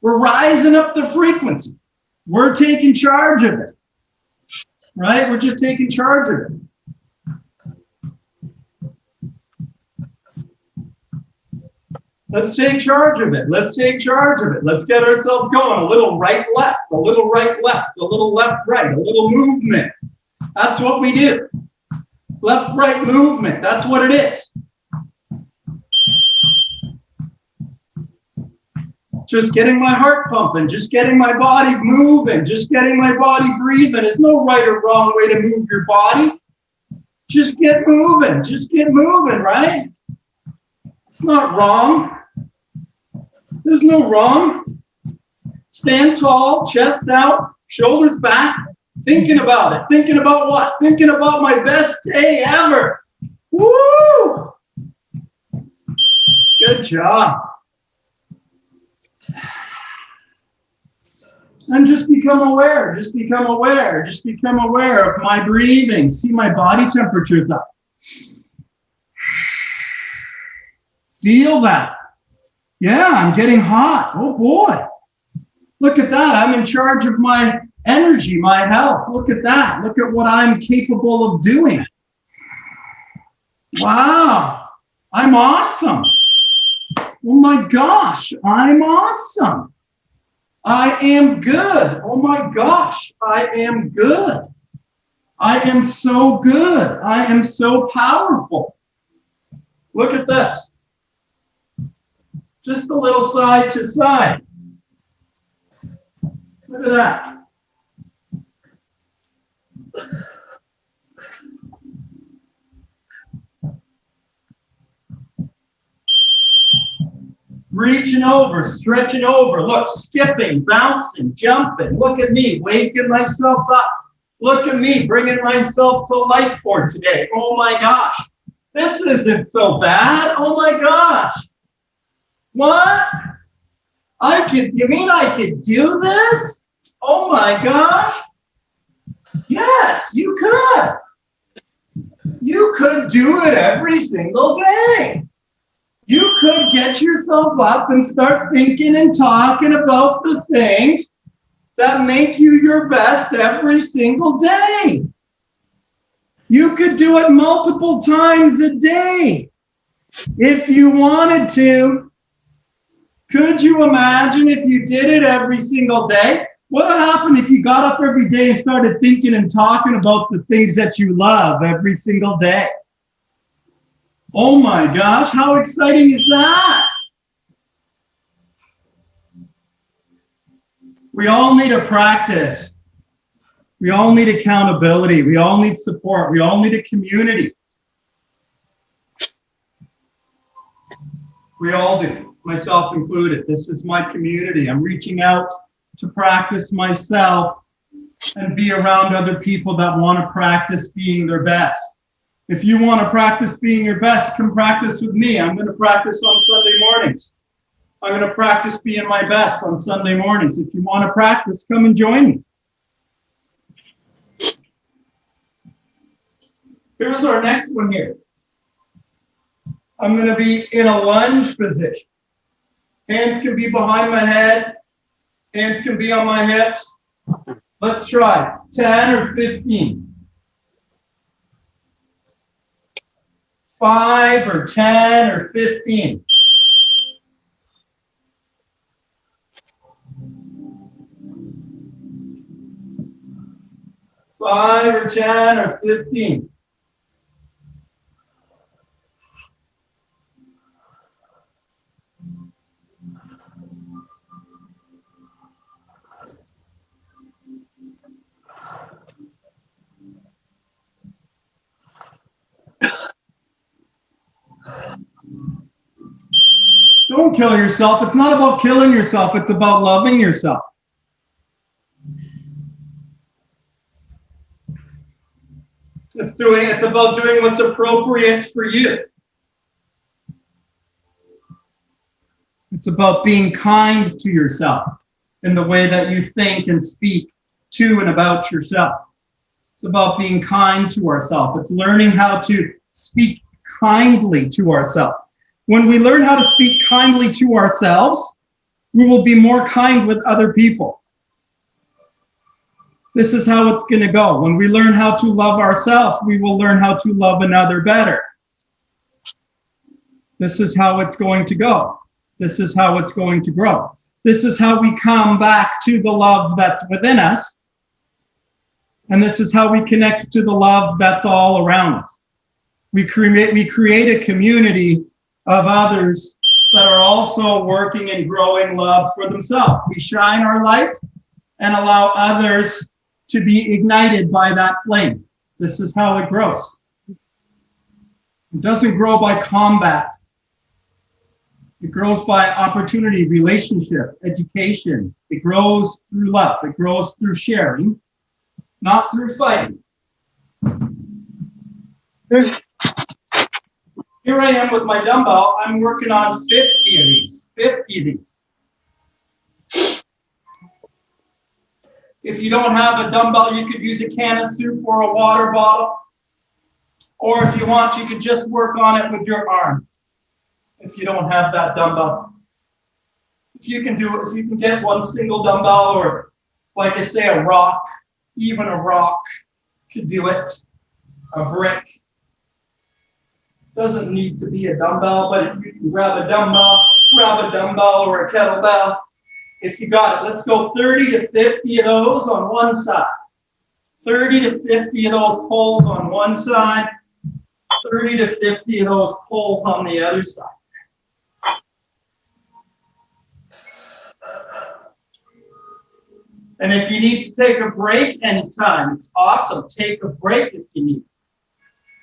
We're rising up the frequency. We're taking charge of it. Right? We're just taking charge of it. Let's take charge of it. Let's take charge of it. Let's get ourselves going. A little right, left, a little right, left, a little left, right, a little movement. That's what we do. Left, right movement. That's what it is. Just getting my heart pumping, just getting my body moving, just getting my body breathing. There's no right or wrong way to move your body. Just get moving. Just get moving, right? It's not wrong. There's no wrong. Stand tall, chest out, shoulders back. Thinking about it. Thinking about what? Thinking about my best day ever. Woo! Good job. And just become aware. Just become aware. Just become aware of my breathing. See my body temperature's up. Feel that. Yeah, I'm getting hot. Oh boy. Look at that. I'm in charge of my energy, my health. Look at that. Look at what I'm capable of doing. Wow. I'm awesome. Oh my gosh. I'm awesome. I am good. Oh my gosh. I am good. I am so good. I am so powerful. Look at this. Just a little side to side. Look at that. Reaching over, stretching over. Look, skipping, bouncing, jumping. Look at me, waking myself up. Look at me, bringing myself to life for today. Oh my gosh. This isn't so bad. Oh my gosh. What? You mean I could do this? Oh my gosh. Yes, you could. You could do it every single day. You could get yourself up and start thinking and talking about the things that make you your best every single day. You could do it multiple times a day if you wanted to. Could you imagine if you did it every single day? What would happen if you got up every day and started thinking and talking about the things that you love every single day? Oh my gosh, how exciting is that? We all need a practice. We all need accountability. We all need support. We all need a community. We all do, myself included. This is my community. I'm reaching out to practice myself and be around other people that want to practice being their best. If you want to practice being your best, come practice with me. I'm going to practice on Sunday mornings. I'm going to practice being my best on Sunday mornings. If you want to practice, come and join me. Here's our next one here. I'm going to be in a lunge position. Hands can be behind my head. Hands can be on my hips. Let's try 10 or 15. 5 or 10 or 15. Five or 10 or 15. Don't kill yourself. It's not about killing yourself. It's about loving yourself. It's about doing what's appropriate for you. It's about being kind to yourself in the way that you think and speak to and about yourself. It's about being kind to ourselves. It's learning how to speak kindly to ourselves. When we learn how to speak kindly to ourselves, we will be more kind with other people. This is how it's going to go. When we learn how to love ourselves, we will learn how to love another better. This is how it's going to go. This is how it's going to grow. This is how we come back to the love that's within us. And this is how we connect to the love that's all around us. We create a community of others that are also working and growing love for themselves. We shine our light and allow others to be ignited by that flame. This is how it grows. It doesn't grow by combat. It grows by opportunity, relationship, education. It grows through love. It grows through sharing, not through fighting. Here I am with my dumbbell. I'm working on 50 of these. 50 of these. If you don't have a dumbbell, you could use a can of soup or a water bottle. Or if you want, you could just work on it with your arm. If you don't have that dumbbell. If you can do it, if you can get one single dumbbell or, like I say, a rock, even a rock could do it. A brick. Doesn't need to be a dumbbell, but if you can grab a dumbbell or a kettlebell. If you got it, let's go 30 to 50 of those on one side. 30 to 50 of those pulls on one side. 30 to 50 of those pulls on the other side. And if you need to take a break anytime, it's awesome. Take a break if you need.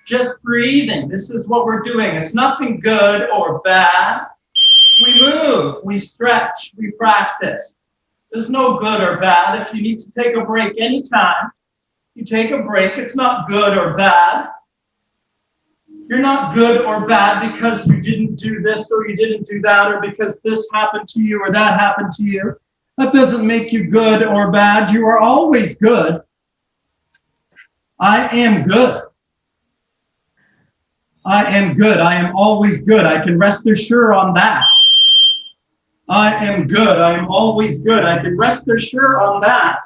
Just breathing. This is what we're doing. It's nothing good or bad. We move, we stretch, we practice. There's no good or bad. If you need to take a break anytime, you take a break. It's not good or bad. You're not good or bad because you didn't do this or you didn't do that or because this happened to you or that happened to you. That doesn't make you good or bad. You are always good. I am good. I am good. I am always good. I can rest assured on that. I am good. I am always good. I can rest assured on that.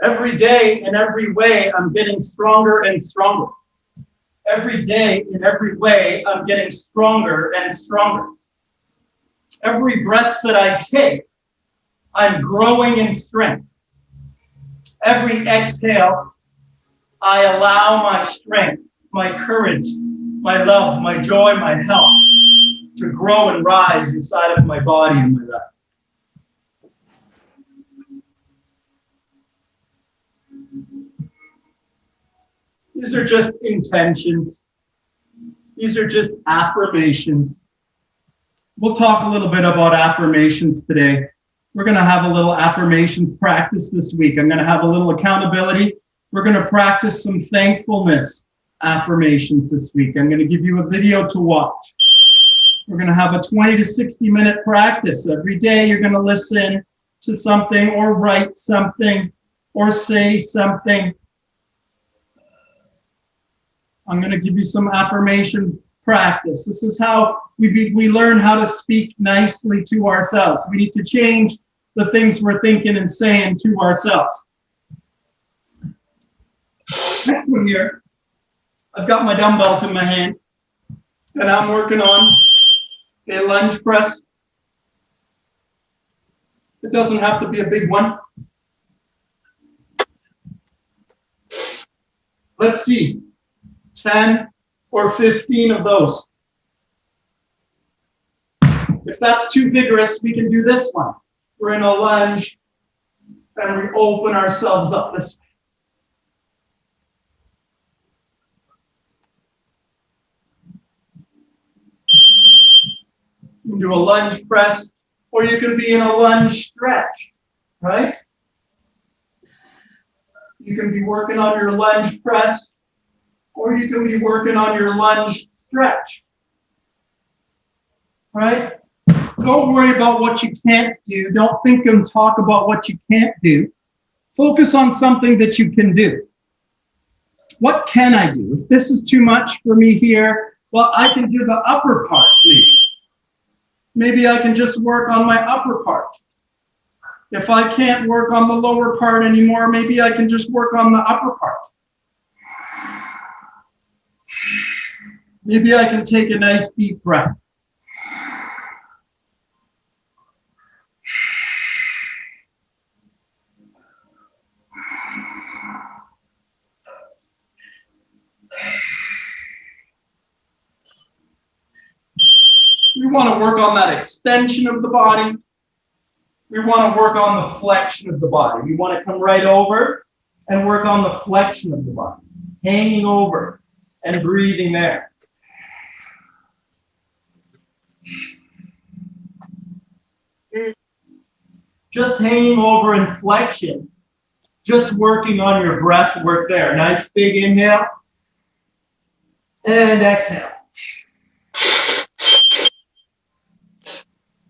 Every day in every way, I'm getting stronger and stronger. Every day in every way, I'm getting stronger and stronger. Every breath that I take, I'm growing in strength. Every exhale, I allow my strength, my courage, my love, my joy, my health to grow and rise inside of my body and my life. These are just intentions. These are just affirmations. We'll talk a little bit about affirmations today. We're going to have a little affirmations practice this week. I'm going to have a little accountability. We're going to practice some thankfulness affirmations this week. I'm going to give you a video to watch. We're going to have a 20 to 60 minute practice. Every day you're going to listen to something or write something or say something. I'm going to give you some affirmation practice. This is how we learn how to speak nicely to ourselves. We need to change the things we're thinking and saying to ourselves. Next one here, I've got my dumbbells in my hand, and I'm working on a lunge press. It doesn't have to be a big one. Let's see, 10 or 15 of those. If that's too vigorous, we can do this one. We're in a lunge, and we open ourselves up this way. You can do a lunge press, or you can be in a lunge stretch, right? You can be working on your lunge press, or you can be working on your lunge stretch, right? Don't worry about what you can't do. Don't think and talk about what you can't do. Focus on something that you can do. What can I do? If this is too much for me here, well, I can do the upper part, maybe. Maybe I can just work on my upper part. If I can't work on the lower part anymore, maybe I can just work on the upper part. Maybe I can take a nice deep breath. We want to work on that extension of the body. We want to work on the flexion of the body. We want to come right over and work on the flexion of the body. Hanging over, and breathing there. Just hanging over inflection, just working on your breath work there. Nice big inhale and exhale.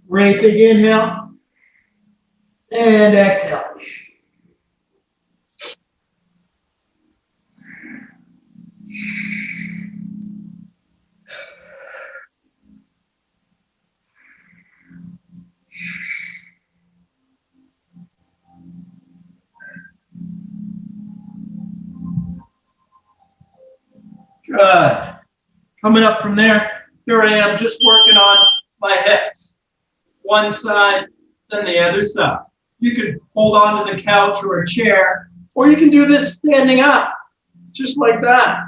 Great big inhale and exhale. Good. Coming up from there, here I am just working on my hips. One side, then the other side. You can hold on to the couch or a chair, or you can do this standing up, just like that.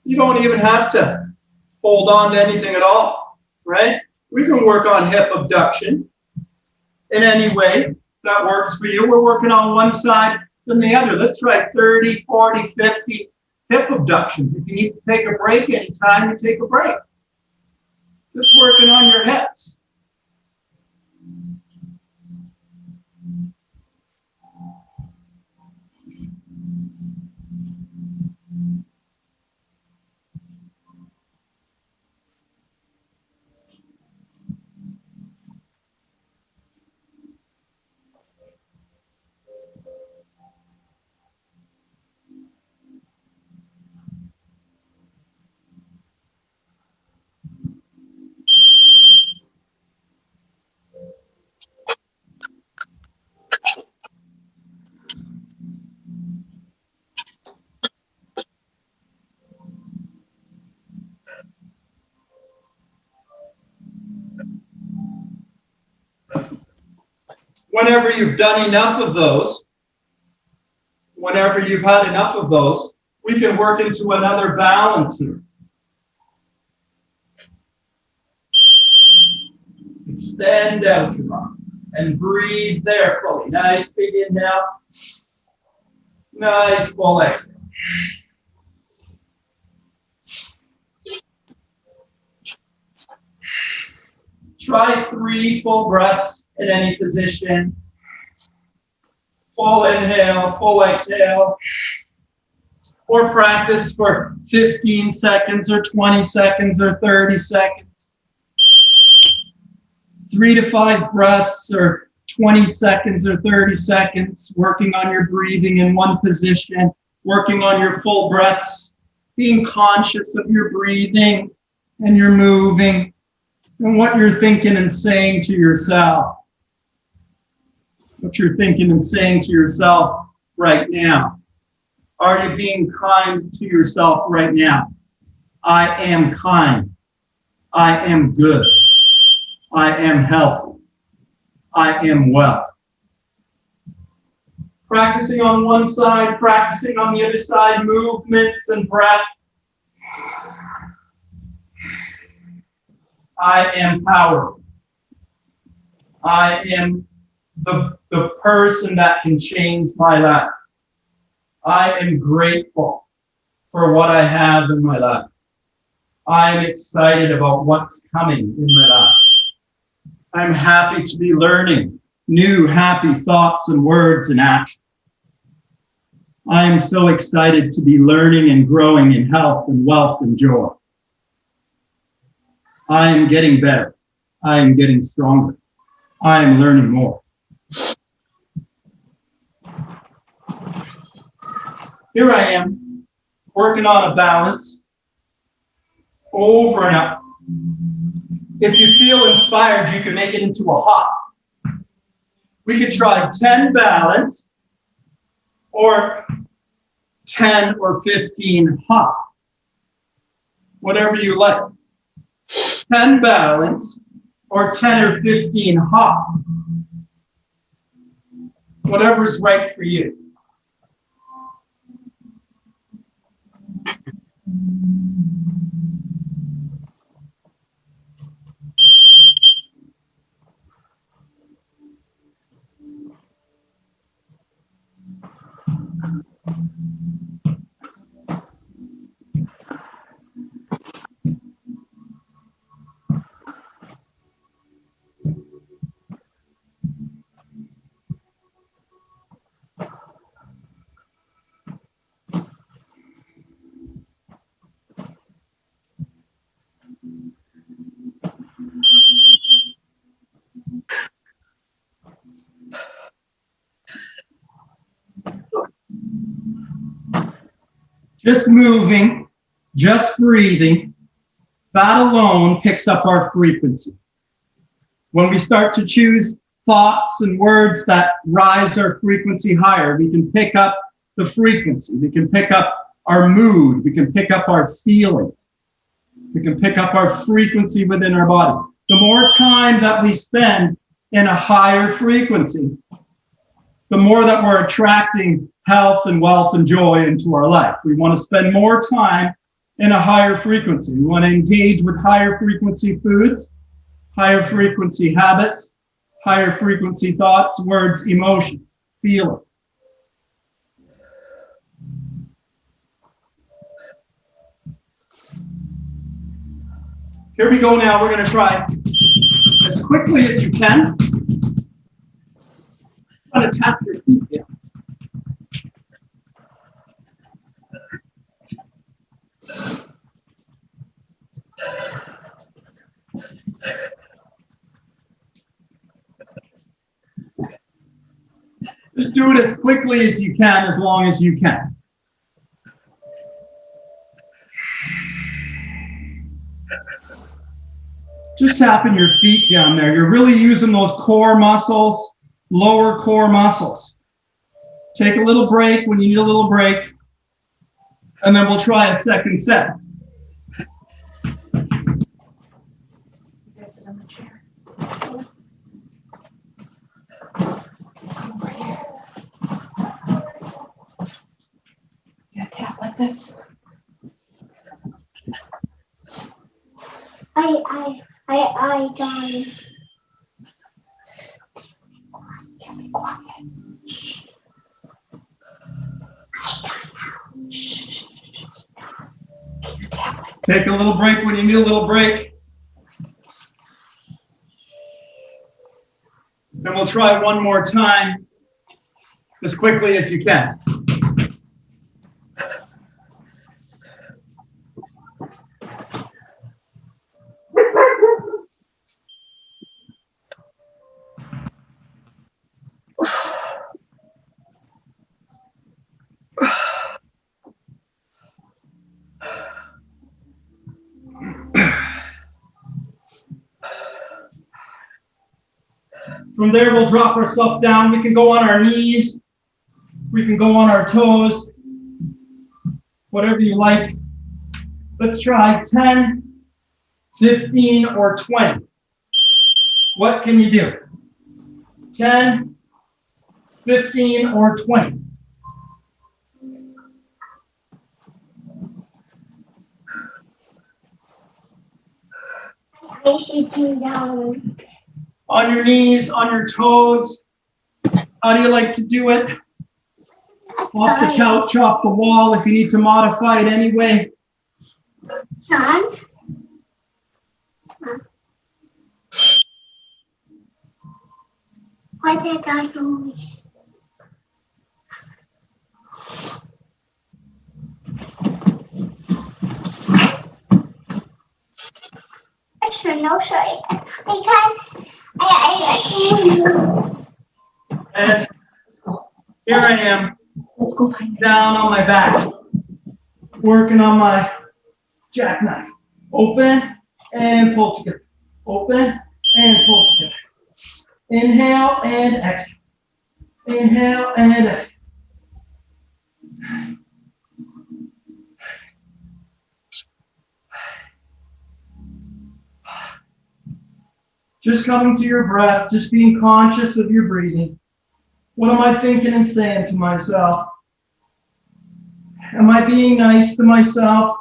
You don't even have to hold on to anything at all, right? We can work on hip abduction in any way that works for you. We're working on one side, then the other. Let's try 30, 40, 50 hip abductions. If you need to take a break anytime, you take a break. Just working on your hips. Whenever you've done enough of those, whenever you've had enough of those, we can work into another balance here. Extend out your arm and breathe there fully. Nice big inhale. Nice full exhale. Try 3 full breaths in any position. Full inhale, full exhale. Or practice for 15 seconds or 20 seconds or 30 seconds. 3 to 5 breaths or 20 seconds or 30 seconds, working on your breathing in one position, working on your full breaths, being conscious of your breathing and your moving and what you're thinking and saying to yourself. What you're thinking and saying to yourself right now. Are you being kind to yourself right now? I am kind. I am good. I am healthy. I am well. Practicing on one side, practicing on the other side, movements and breath. I am powerful. I am the person that can change my life. I am grateful for what I have in my life. I am excited about what's coming in my life. I'm happy to be learning new happy thoughts and words and actions. I am so excited to be learning and growing in health and wealth and joy. I am getting better. I am getting stronger. I am learning more. Here I am, working on a balance, over and up. If you feel inspired, you can make it into a hop. We could try 10 balance, or 10 or 15 hop. Whatever you like. 10 balance, or 10 or 15 hop. Whatever's right for you. just moving, just breathing, that alone picks up our frequency. When we start to choose thoughts and words that rise our frequency higher, we can pick up the frequency. We can pick up our mood. We can pick up our feeling. We can pick up our frequency within our body. The more time that we spend in a higher frequency, the more that we're attracting health and wealth and joy into our life. We want to spend more time in a higher frequency. We want to engage with higher frequency foods, higher frequency habits, higher frequency thoughts, words, emotions, feelings. Here we go now. We're going to try as quickly as you can. I'm going to tap your feet down. Just do it as quickly as you can, as long as you can. Just tapping your feet down there. You're really using those core muscles, lower core muscles. Take a little break when you need a little break, and then we'll try a second set. Sit on the chair. You gotta tap like this. I done. Can't be quiet. Tap like Take a little break when you need a little break. Then we'll try one more time as quickly as you can. From there, we'll drop ourselves down. We can go on our knees. We can go on our toes. Whatever you like. Let's try 10, 15, or 20. What can you do? 10, 15, or 20. I should do down. On your knees, on your toes. How do you like to do it? Off the couch, off the wall, if you need to modify it anyway. Son? What did I do? I should know, sorry, because I And here I am, let's go find it. down on my back, working on my jackknife. Open and pull together. Open and pull together. Inhale and exhale. Inhale and exhale. Just coming to your breath, just being conscious of your breathing. What am I thinking and saying to myself? Am I being nice to myself?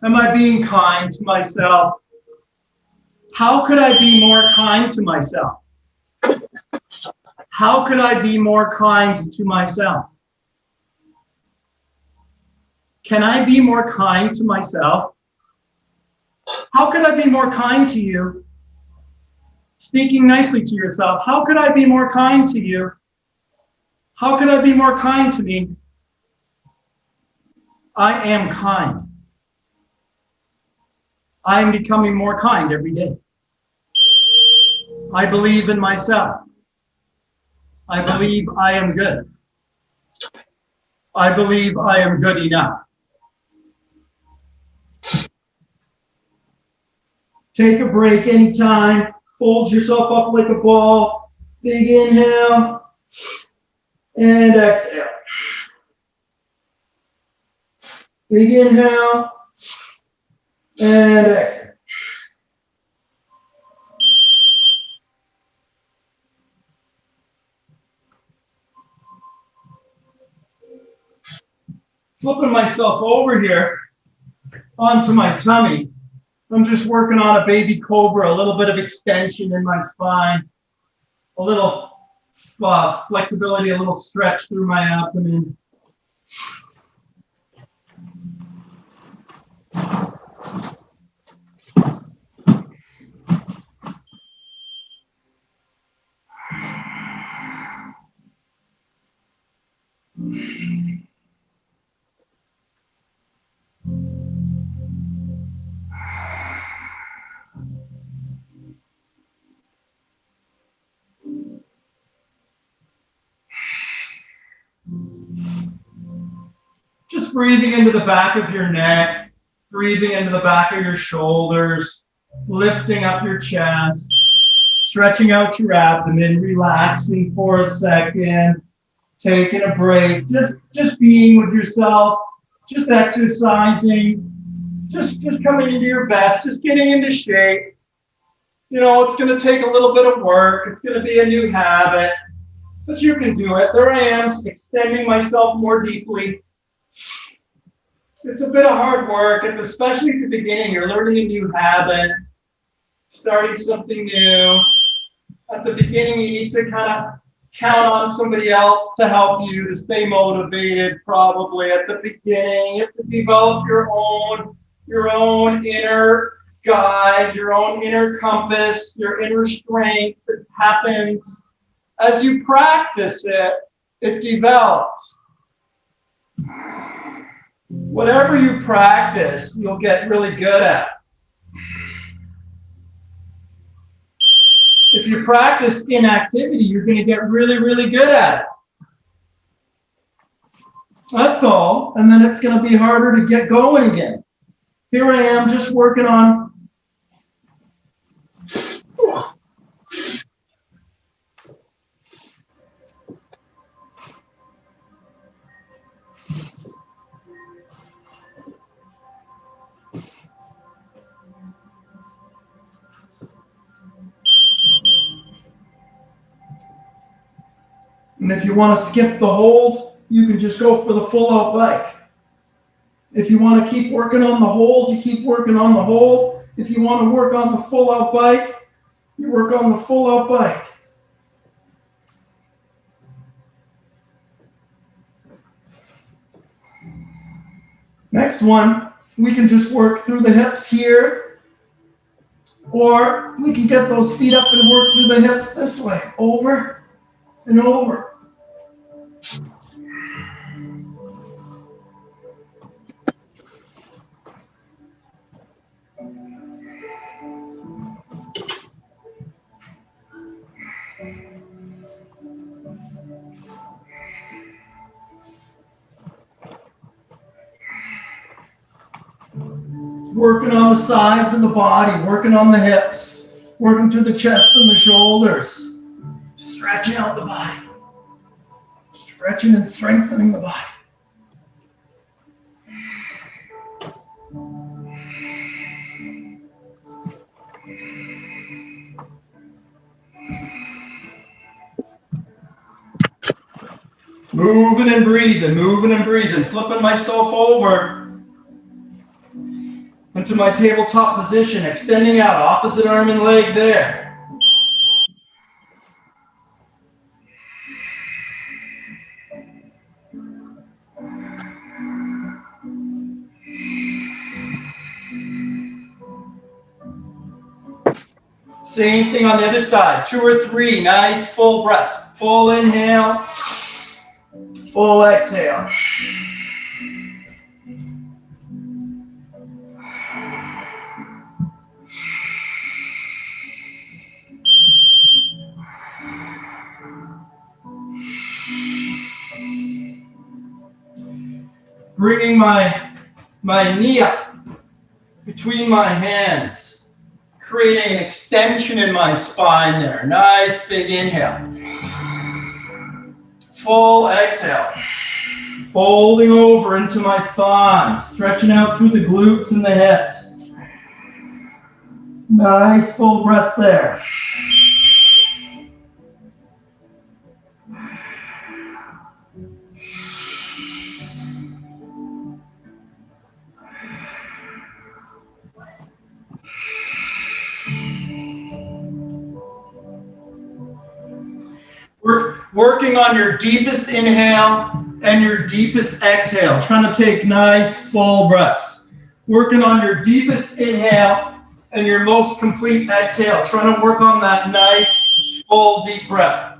Am I being kind to myself? How could I be more kind to myself? How could I be more kind to myself? Can I be more kind to myself? How could I be more kind to you? Speaking nicely to yourself, how could I be more kind to you? How could I be more kind to me? I am kind. I am becoming more kind every day. I believe in myself. I believe I am good. I believe I am good enough. Take a break anytime. Fold yourself up like a ball. Big inhale and exhale. Big inhale and exhale. Flipping myself over here onto my tummy. I'm just working on a baby cobra, a little bit of extension in my spine, a little flexibility, a little stretch through my abdomen. Just breathing into the back of your neck, breathing into the back of your shoulders, lifting up your chest, stretching out your abdomen, relaxing for a second, taking a break, just being with yourself, just exercising, just coming into your best, just getting into shape. You know, it's going to take a little bit of work. It's going to be a new habit, but you can do it. There I am, extending myself more deeply. It's a bit of hard work, and especially at the beginning. You're learning a new habit, starting something new. At the beginning, you need to kind of count on somebody else to help you to stay motivated. Probably at the beginning, you have to develop your own inner guide, your own inner compass, your inner strength. That happens as you practice it. It develops. Whatever you practice, you'll get really good at. If you practice inactivity, you're going to get really, really good at it. That's all. And then it's going to be harder to get going again. Here I am just working on and if you want to skip the hold, you can just go for the full out bike. If you want to keep working on the hold, you keep working on the hold. If you want to work on the full out bike, you work on the full out bike. Next one, we can just work through the hips here, or we can get those feet up and work through the hips this way, over and over. Working on the sides of the body, working on the hips, working through the chest and the shoulders, stretching out the body, stretching and strengthening the body. Moving and breathing, flipping myself over into my tabletop position, extending out, opposite arm and leg there. Same thing on the other side, 2 or 3, nice full breaths. Full inhale, full exhale. bringing my knee up between my hands, creating an extension in my spine there. Nice big inhale. Full exhale. Folding over into my thighs, stretching out through the glutes and the hips. Nice full breath there. We're working on your deepest inhale and your deepest exhale, trying to take nice full breaths. Working on your deepest inhale and your most complete exhale, trying to work on that nice full deep breath.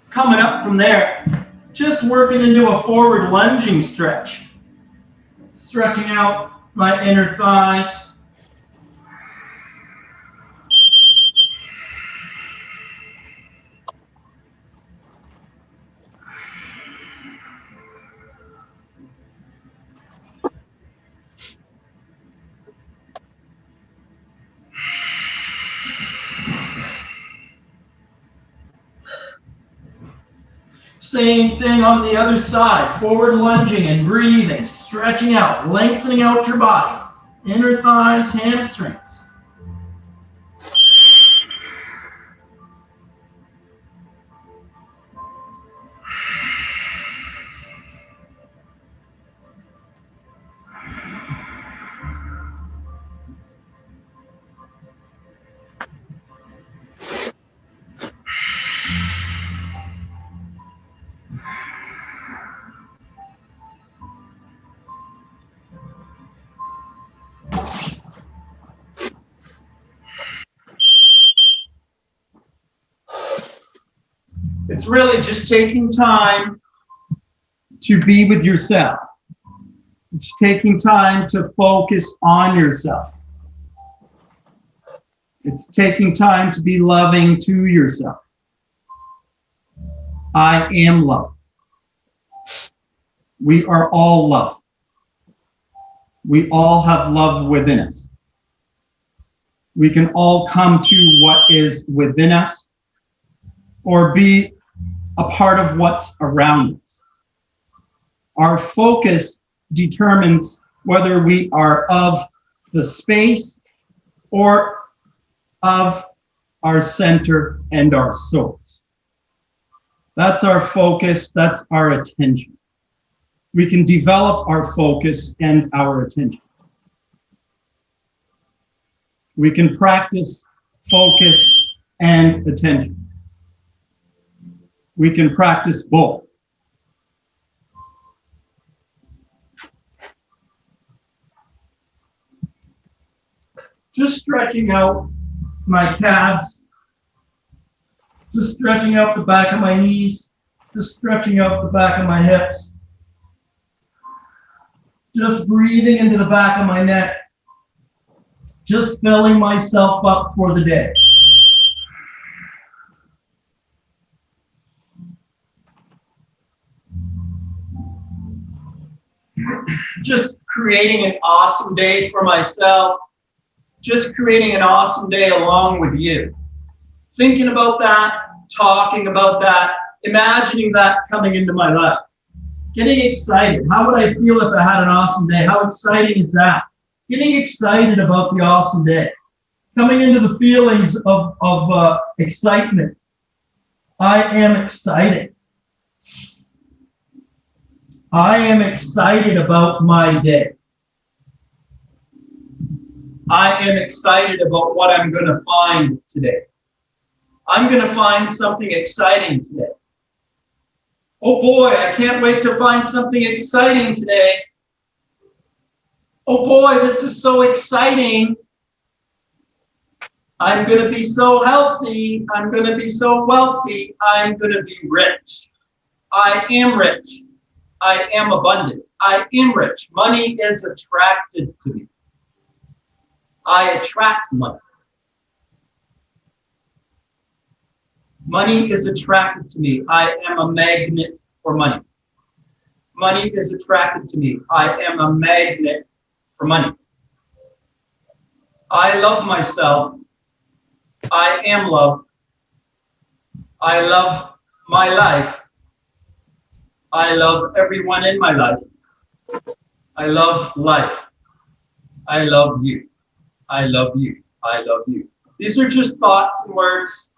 Coming up from there, just working into a forward lunging stretch. Stretching out my inner thighs. Same thing on the other side, forward lunging and breathing, stretching out, lengthening out your body, inner thighs, hamstrings. It's really just taking time to be with yourself. It's taking time to focus on yourself. It's taking time to be loving to yourself. I am love. We are all love. We all have love within us. We can all come to what is within us or be a part of what's around us. Our focus determines whether we are of the space or of our center and our source. That's our focus, that's our attention. We can develop our focus and our attention. We can practice focus and attention. We can practice both. Just stretching out my calves, just stretching out the back of my knees, just stretching out the back of my hips, just breathing into the back of my neck, just filling myself up for the day. Just creating an awesome day for myself, just creating an awesome day along with you. Thinking about that, talking about that, imagining that coming into my life. Getting excited. How would I feel if I had an awesome day? How exciting is that? Getting excited about the awesome day. Coming into the feelings of excitement. I am excited. I am excited about my day. I am excited about what I'm going to find today. I'm going to find something exciting today. Oh boy, I can't wait to find something exciting today. Oh boy, this is so exciting. I'm going to be so healthy. I'm going to be so wealthy. I'm going to be rich. I am rich. I am abundant. I am rich. Money is attracted to me. I attract money. Money is attracted to me. I am a magnet for money. Money is attracted to me. I am a magnet for money. I love myself. I am love. I love my life. I love everyone in my life. I love life. I love you. I love you. I love you. These are just thoughts and words.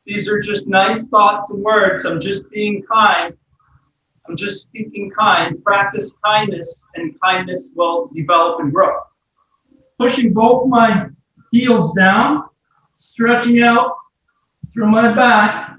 These are just nice thoughts and words. I'm just being kind. I'm just speaking kind. Practice kindness, and kindness will develop and grow. Pushing both my heels down, stretching out through my back.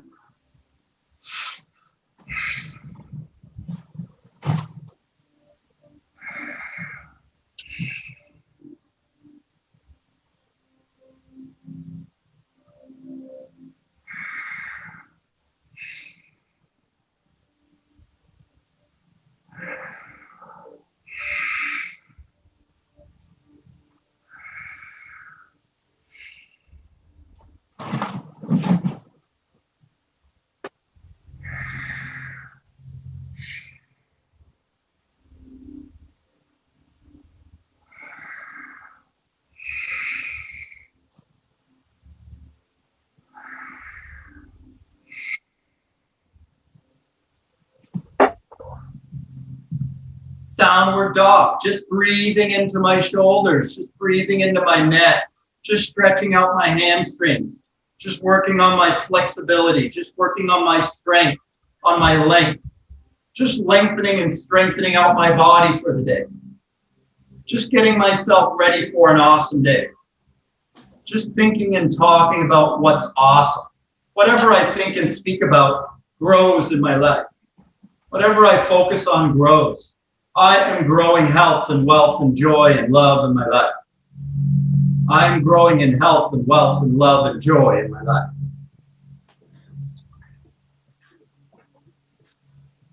Downward dog, just breathing into my shoulders, just breathing into my neck, just stretching out my hamstrings, just working on my flexibility, just working on my strength, on my length, just lengthening and strengthening out my body for the day. Just getting myself ready for an awesome day. Just thinking and talking about what's awesome. Whatever I think and speak about grows in my life. Whatever I focus on grows. I am growing health and wealth and joy and love in my life. I am growing in health and wealth and love and joy in my life.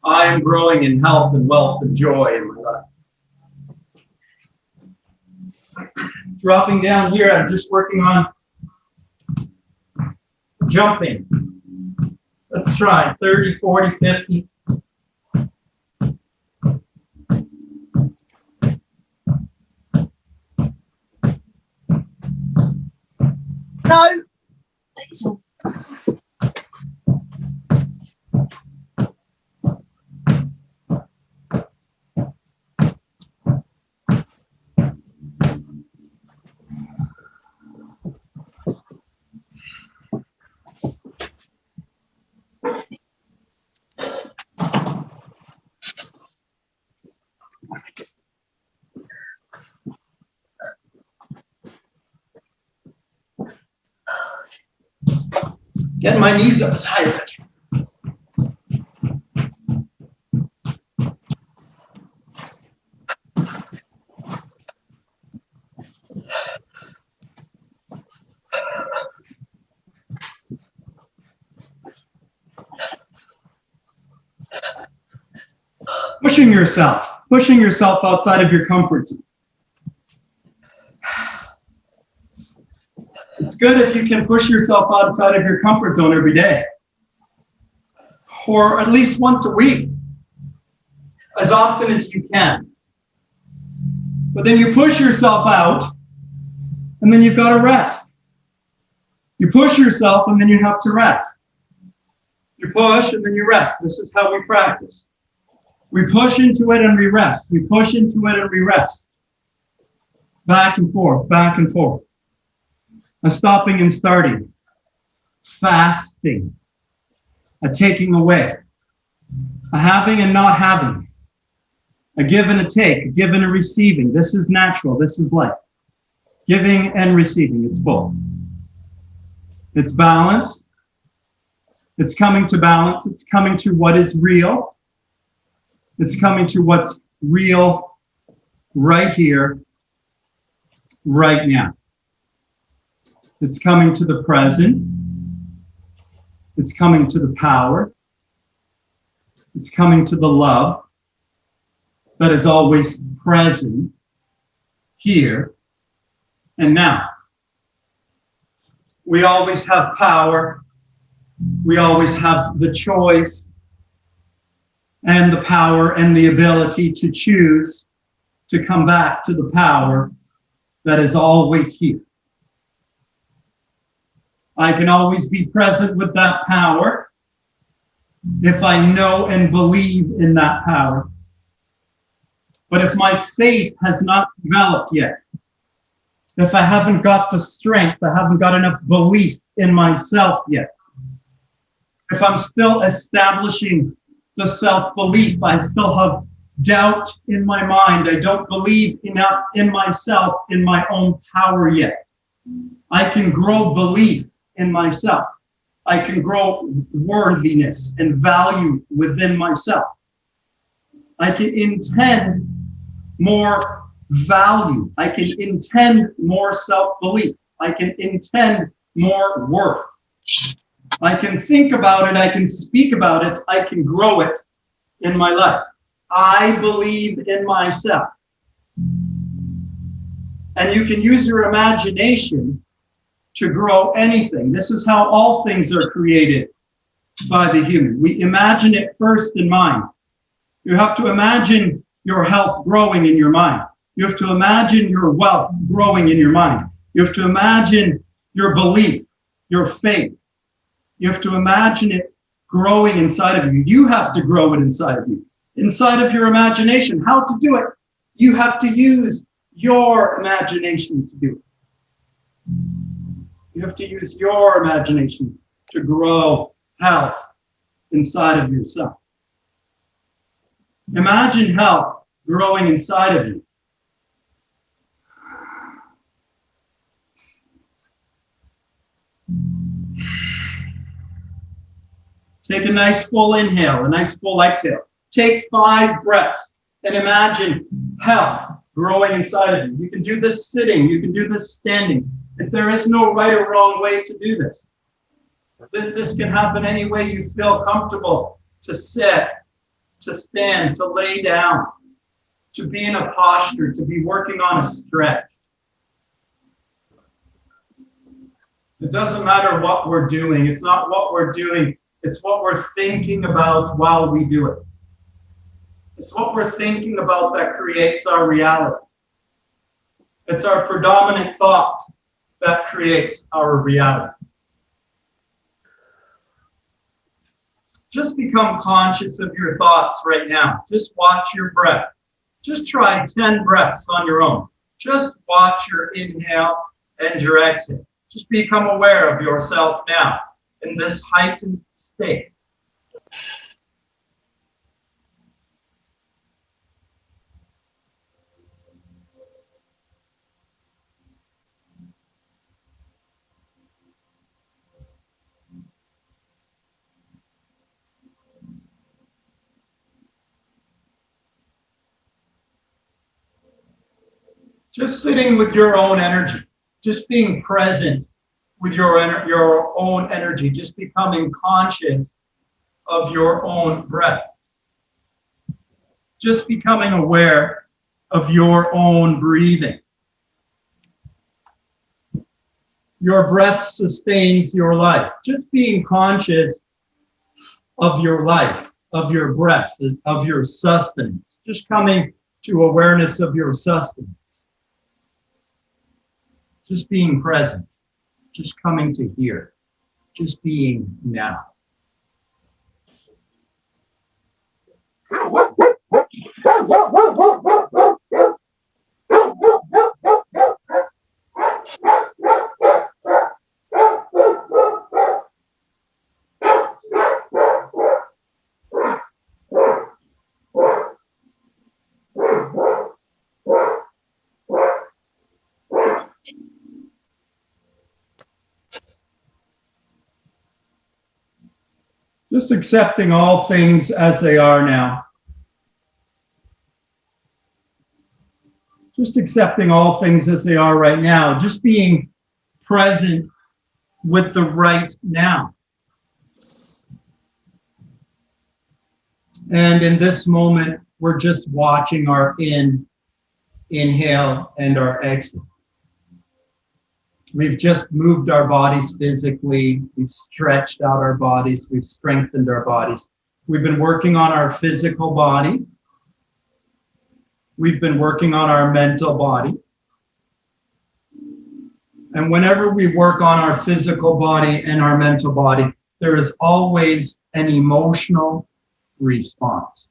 I am growing in health and wealth and joy in my life. Dropping down here, I'm just working on jumping. Let's try 30, 40, 50. No. Getting my knees up as high as I can. Pushing yourself outside of your comfort zone. It's good if you can push yourself outside of your comfort zone every day, or at least once a week, as often as you can. But then you push yourself out, and then you've got to rest. You push yourself, and then you have to rest. You push, and then you rest. This is how we practice. We push into it and we rest. We push into it and we rest. Back and forth, back and forth. A stopping and starting. Fasting. A taking away. A having and not having. A give and a take, a give and a receiving. This is natural. This is life. Giving and receiving. It's full. It's balance. It's coming to balance. It's coming to what is real. It's coming to what's real right here, right now. It's coming to the present. It's coming to the power. It's coming to the love that is always present here and now. We always have power. We always have the choice and the power and the ability to choose to come back to the power that is always here. I can always be present with that power if I know and believe in that power. But if my faith has not developed yet, if I haven't got the strength, I haven't got enough belief in myself yet, if I'm still establishing the self-belief, I still have doubt in my mind, I don't believe enough in myself, in my own power yet. I can grow belief in myself. I can grow worthiness and value within myself. I can intend more value. I can intend more self-belief. I can intend more worth. I can think about it. I can speak about it. I can grow it in my life. I believe in myself. And you can use your imagination to grow anything. This is how all things are created by the human. We imagine it first in mind. You have to imagine your health growing in your mind. You have to imagine your wealth growing in your mind. You have to imagine your belief, your faith. You have to imagine it growing inside of you. You have to grow it inside of you, inside of your imagination. How to do it? You have to use your imagination to do it. You have to use your imagination to grow health inside of yourself. Imagine health growing inside of you. Take a nice full inhale, a nice full exhale. Take 5 breaths and imagine health growing inside of you. You can do this sitting, you can do this standing. If there is no right or wrong way to do this, this can happen any way you feel comfortable to sit, to stand, to lay down, to be in a posture, to be working on a stretch. It doesn't matter what we're doing. It's not what we're doing. It's what we're thinking about while we do it. It's what we're thinking about that creates our reality. It's our predominant thought that creates our reality. Just become conscious of your thoughts right now. Just watch your breath. Just try 10 breaths on your own. Just watch your inhale and your exhale. Just become aware of yourself now in this heightened state. Just sitting with your own energy, just being present with your own energy, just becoming conscious of your own breath. Just becoming aware of your own breathing. Your breath sustains your life. Just being conscious of your life, of your breath, of your sustenance. Just coming to awareness of your sustenance. Just being present, just coming to here, just being now. Just accepting all things as they are now. Just accepting all things as they are right now. Just being present with the right now. And in this moment, we're just watching our inhale and our exhale. We've just moved our bodies physically. We've stretched out our bodies. We've strengthened our bodies. We've been working on our physical body. We've been working on our mental body. And whenever we work on our physical body and our mental body, there is always an emotional response.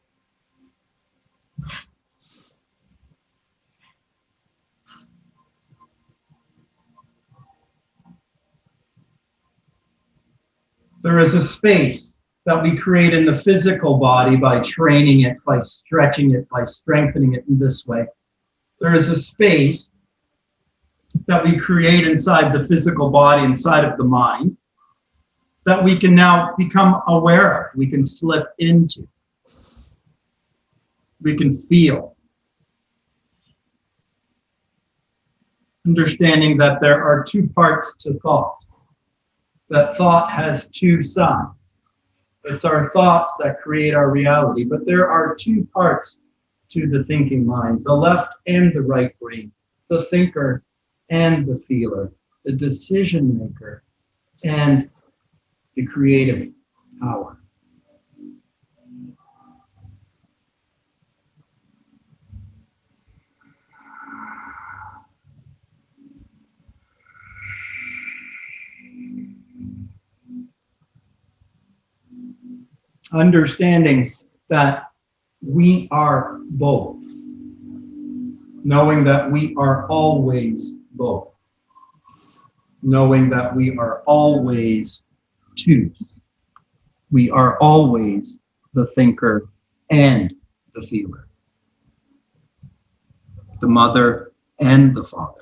There is a space that we create in the physical body by training it, by stretching it, by strengthening it in this way. There is a space that we create inside the physical body, inside of the mind, that we can now become aware of, we can slip into, we can feel. Understanding that there are two parts to thought, that thought has two sides. It's our thoughts that create our reality, but there are two parts to the thinking mind, the left and the right brain, the thinker and the feeler, the decision maker and the creative power. Understanding that we are both, knowing that we are always both, knowing that we are always two. We are always the thinker and the feeler, the mother and the father.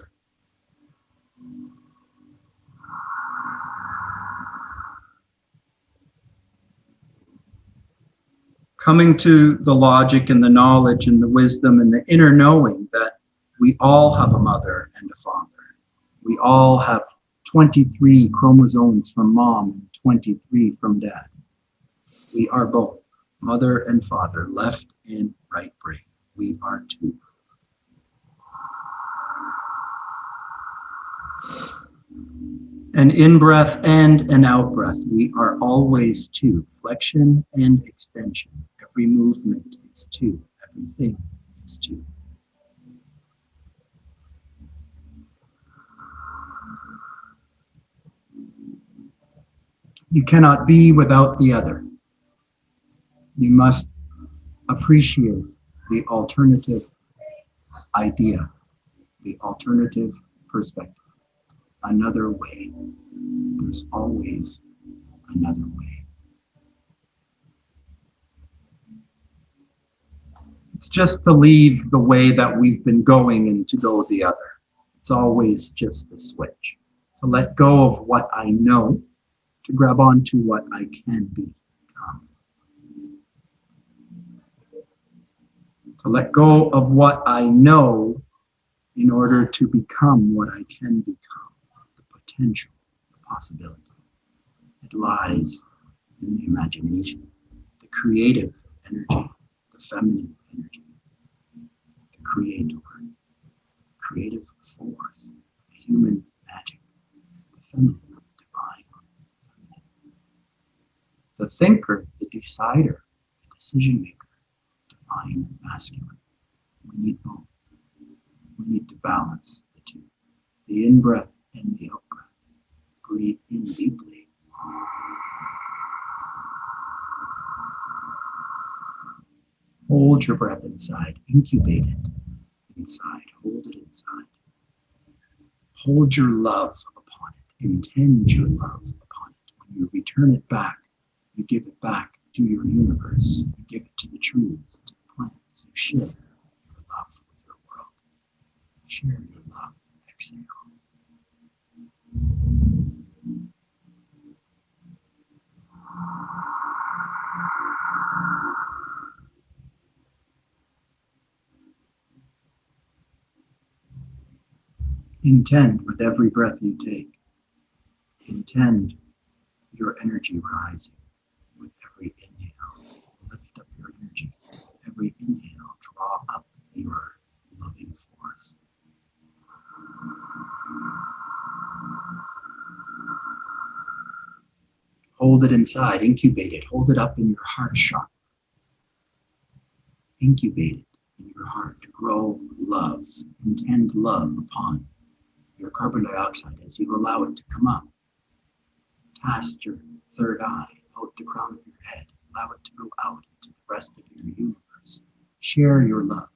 Coming to the logic and the knowledge and the wisdom and the inner knowing that we all have a mother and a father. We all have 23 chromosomes from mom and 23 from dad. We are both mother and father, left and right brain. We are two. An in-breath and an out-breath. We are always two. Flexion and extension. Every movement is two. Everything is two. You cannot be without the other. You must appreciate the alternative idea, the alternative perspective, another way. There's always another way. It's just to leave the way that we've been going and to go the other. It's always just a switch. To let go of what I know, to grab onto what I can become. To let go of what I know in order to become what I can become. The potential, the possibility. It lies in the imagination, the creative energy, the feminine energy, the creator, creative force, the human magic, the feminine, divine. The thinker, the decider, the decision maker, divine, masculine. We need both. We need to balance the two. The in-breath and the out-breath. Breathe in deeply. Hold your breath inside. Incubate it inside. Hold it inside. Hold your love upon it. Intend your love upon it. When you return it back, you give it back to your universe. You give it to the trees, to the plants. You share your love with your world. Share your love. Exhale. Intend with every breath you take. Intend your energy rising with every inhale. Lift up your energy. Every inhale, draw up your loving force. Hold it inside, incubate it, hold it up in your heart chakra. Incubate it in your heart. Grow love. Intend love upon your carbon dioxide as you allow it to come up. Cast your third eye out the crown of your head. Allow it to go out into the rest of your universe. Share your love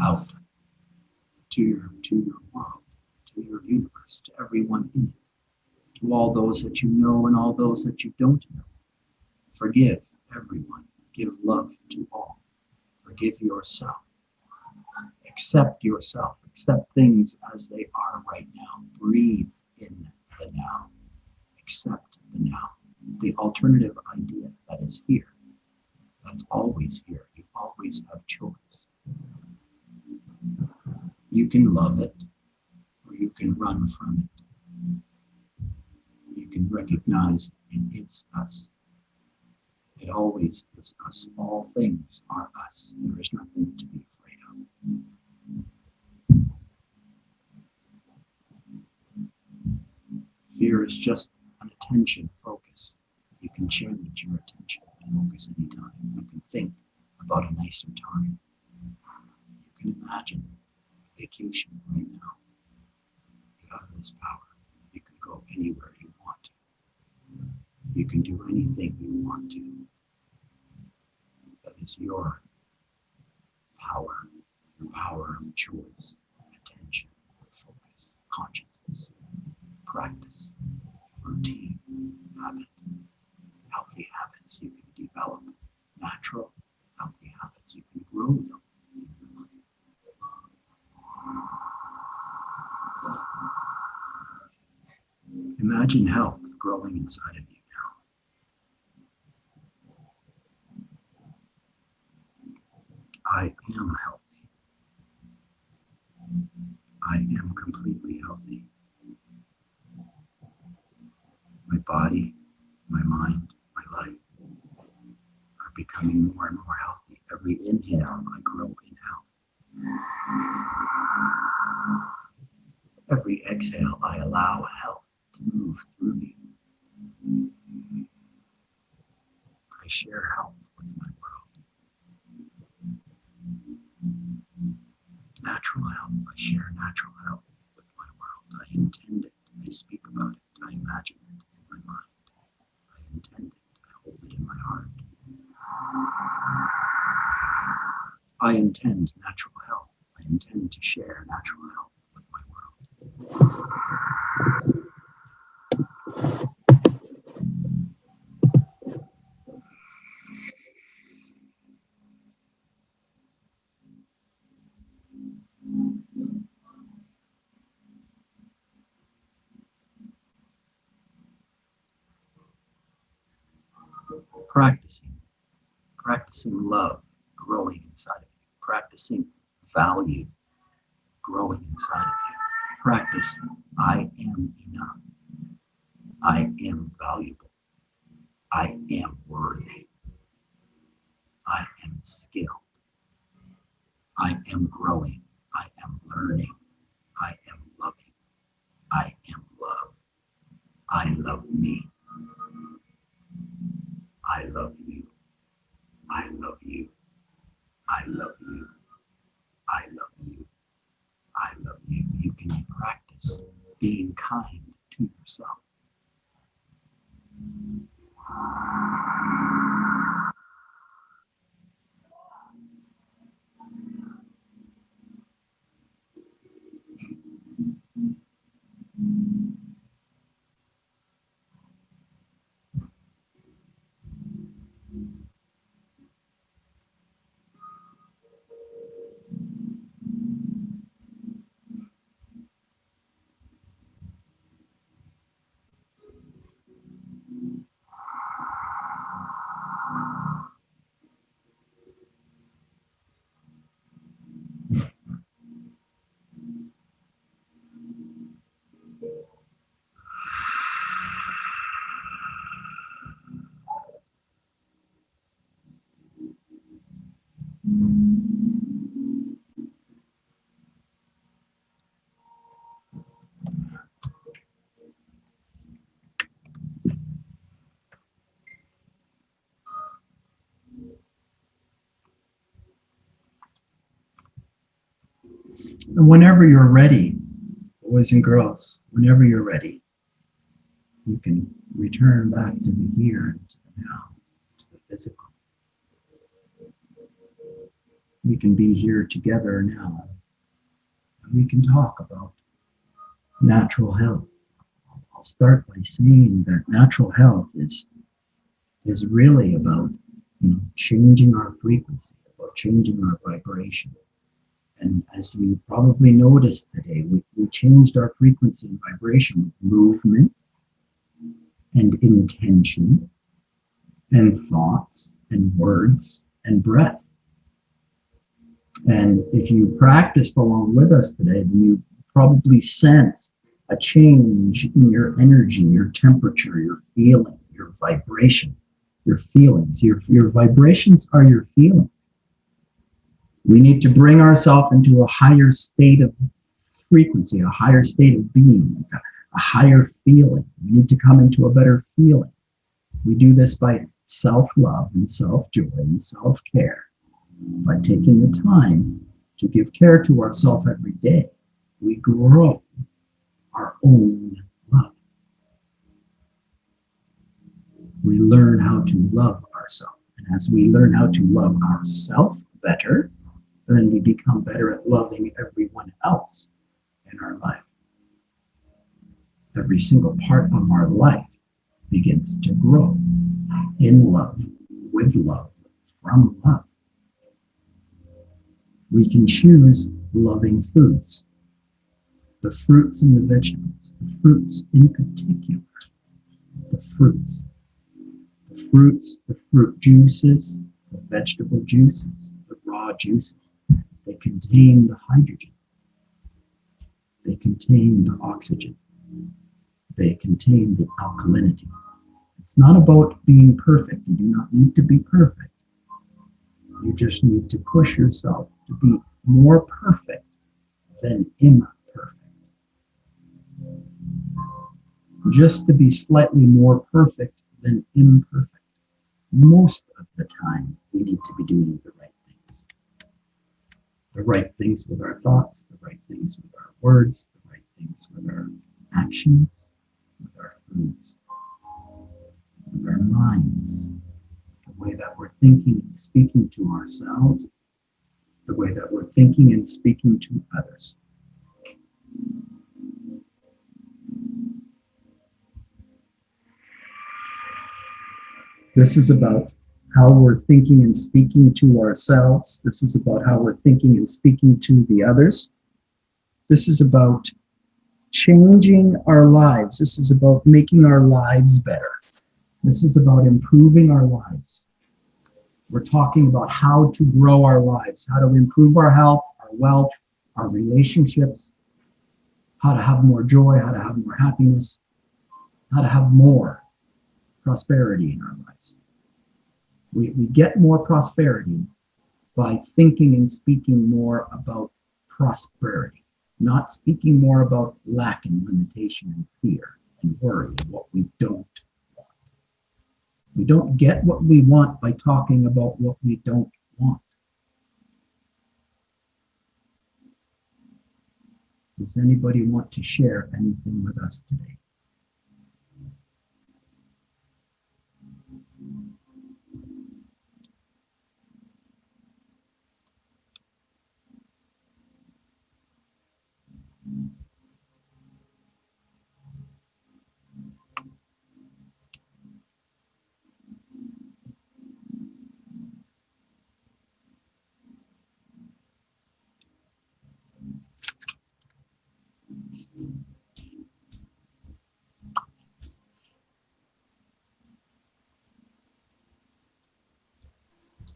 out to your world, to your universe, to everyone in it, to all those that you know and all those that you don't know. Forgive everyone. Give love to all. Forgive yourself. Accept yourself. Accept things as they are right now. Breathe in the now. Accept the now. The alternative idea that is here. That's always here. You always have choice. You can love it or you can run from it. You can recognize it is us. It always is us. All things are us. There is nothing to be afraid of. Fear is just an attention focus. You can change your attention and focus anytime. You can think about a nicer time. You can imagine a vacation right now. You have this power. You can go anywhere you want to. You can do anything you want to. That is your power of choice, attention, focus, consciousness, practice, routine, habit, healthy habits you can develop, natural, healthy habits you can grow them in your life. Imagine health growing inside of you now. I am healthy. I am completely healthy. My body, my mind, my life are becoming more and more healthy. Every inhale, I grow in health. Every exhale, I allow health to move through me. I share health with my world. Natural health, I share natural health with my world. I intend it, I speak about it, I imagine it in my mind. I intend it, I hold it in my heart. I intend natural health. I intend to share natural health with my world. Practicing love growing inside of you, practicing value growing inside of you. Practice, I am enough. I am valuable. I am worthy. I am skilled. I am growing. I am learning. I am loving. I am love. I love me. I love you. I love you. I love you. I love you. I love you. You can practice being kind to yourself. And whenever you're ready, boys and girls, whenever you're ready, you can return back to the here and to the now, to the physical. We can be here together now. And we can talk about natural health. I'll start by saying that natural health is really about, changing our frequency, about changing our vibration. And as you probably noticed today, we changed our frequency and vibration with movement and intention and thoughts and words and breath. And if you practiced along with us today, then you probably sense a change in your energy, your temperature, your feeling, your vibration, your feelings. Your vibrations are your feelings. We need to bring ourselves into a higher state of frequency, a higher state of being, a higher feeling. We need to come into a better feeling. We do this by self-love and self-joy and self-care, by taking the time to give care to ourselves every day. We grow our own love. We learn how to love ourselves. And as we learn how to love ourselves better, then we become better at loving everyone else in our life. Every single part of our life begins to grow in love, with love, from love. We can choose loving foods, the fruits and the vegetables, the fruits in particular, the fruits, the fruit juices, the vegetable juices, the raw juices. They contain the hydrogen. They contain the oxygen. They contain the alkalinity. It's not about being perfect. You do not need to be perfect. You just need to push yourself to be more perfect than imperfect. Just to be slightly more perfect than imperfect. Most of the time, we need to be doing the right things. The right things with our thoughts, the right things with our words, the right things with our actions, with our foods, with our minds, the way that we're thinking and speaking to ourselves, the way that we're thinking and speaking to others. This is about how we're thinking and speaking to ourselves. This is about how we're thinking and speaking to the others. This is about changing our lives. This is about making our lives better. This is about improving our lives. We're talking about how to grow our lives, how to improve our health, our wealth, our relationships, how to have more joy, how to have more happiness, how to have more prosperity in our lives. We get more prosperity by thinking and speaking more about prosperity, not speaking more about lack and limitation and fear and worry and what we don't want. We don't get what we want by talking about what we don't want. Does anybody want to share anything with us today?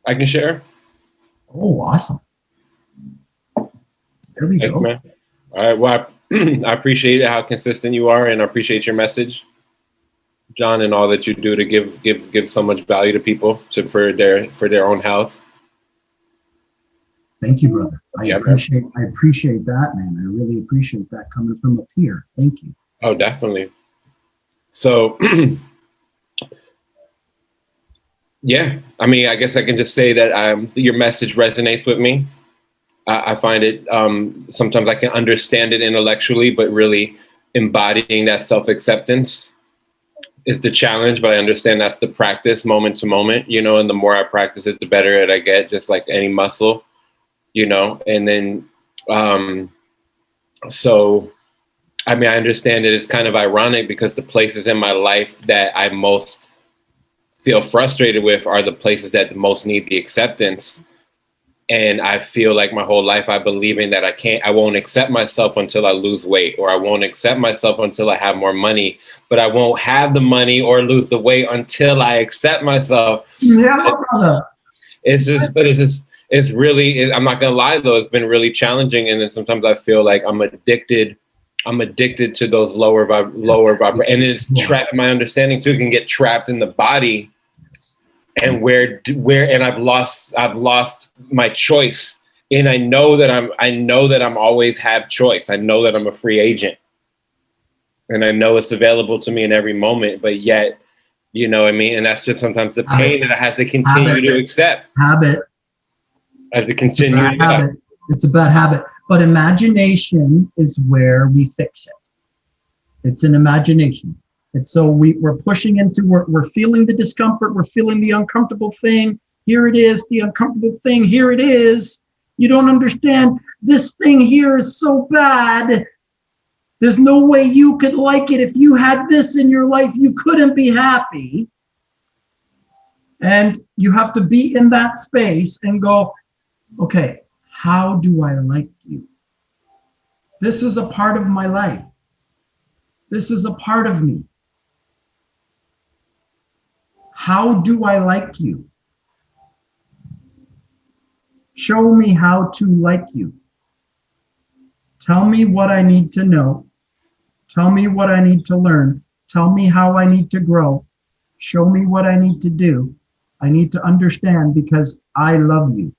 I can share. Oh, awesome. There we Thank go. you, man. All right. Well, I appreciate how consistent you are, and I appreciate your message, John, and all that you do to give so much value to people for their own health. Thank you, brother. I Yeah, appreciate that, man. I really appreciate that coming from a peer. Thank you. Oh, definitely. So, yeah, I mean, I guess I can just say that your message resonates with me. I find it, sometimes I can understand it intellectually, but really embodying that self-acceptance is the challenge. But I understand that's the practice moment to moment, you know, and the more I practice it, the better at I get, just like any muscle, you know. And then, so, I mean, I understand it. It's kind of ironic because the places in my life that I most feel frustrated with are the places that the most need the acceptance. And I feel like my whole life I believing that I won't accept myself until I lose weight, or I won't accept myself until I have more money, but I won't have the money or lose the weight until I accept myself. Yeah, brother. It's really, I'm not gonna lie though, it's been really challenging. And then sometimes I feel like I'm addicted to those lower vibrations. And it's my understanding too can get trapped in the body. And and I've lost my choice. And I know that I'm always have choice. I know that I'm a free agent. And I know it's available to me in every moment, but yet, you know what I mean? And that's just sometimes the pain that I have to continue to accept. Habit. I have to continue. It's a bad habit. But imagination is where we fix it. It's an imagination. And so we're pushing into, we're feeling the discomfort, we're feeling the uncomfortable thing. Here it is, the uncomfortable thing, here it is. You don't understand, this thing here is so bad. There's no way you could like it. If you had this in your life, you couldn't be happy. And you have to be in that space and go, okay, how do I like you? This is a part of my life. This is a part of me. How do I like you? Show me how to like you. Tell me what I need to know. Tell me what I need to learn. Tell me how I need to grow. Show me what I need to do. I need to understand because I love you.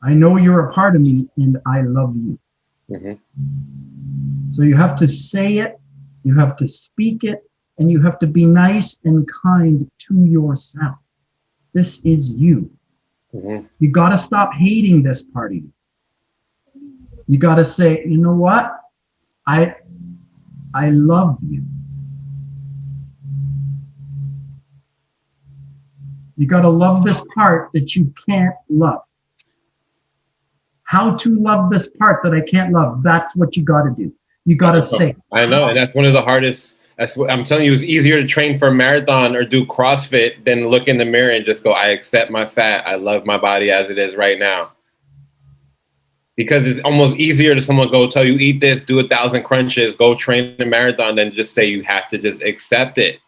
I know you're a part of me and I love you. So you have to say it, you have to speak it, and you have to be nice and kind to yourself. This is you. You got to stop hating this part of you. You got to say, you know what? I love you. You got to love this part that you can't love. How to love this part that I can't love. That's what you got to do. You got to say. I know. And that's one of the hardest. That's what I'm telling you. It's easier to train for a marathon or do CrossFit than look in the mirror and just go, I accept my fat. I love my body as it is right now. Because it's almost easier to someone go tell you, eat this, do 1,000 crunches, go train a marathon than just say you have to just accept it.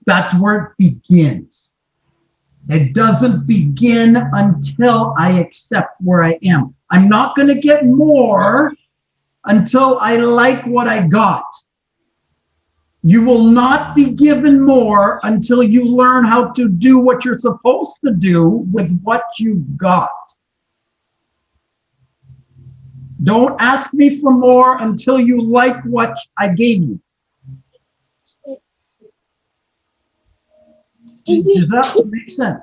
That's where it begins. It doesn't begin until I accept where I am. I'm not going to get more until I like what I got. You will not be given more until you learn how to do what you're supposed to do with what you got. Don't ask me for more until you like what I gave you. Does that make sense?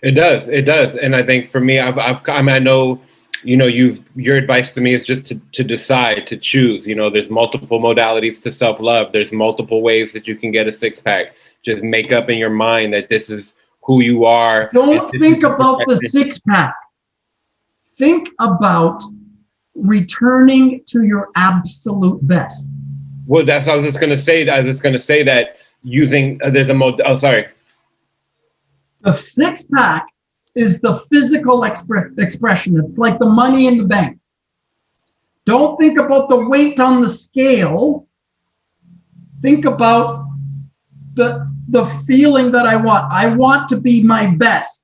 It does. It does. And I think for me, I know, you know, your advice to me is just to decide, to choose. You know, there's multiple modalities to self-love. There's multiple ways that you can get a six-pack. Just make up in your mind that this is who you are. Don't think about the six-pack. Think about returning to your absolute best. Well, that's what I was just going to say. I was just going to say that using, The six-pack is the physical expression. It's like the money in the bank. Don't think about the weight on the scale. Think about the feeling that I want. I want to be my best.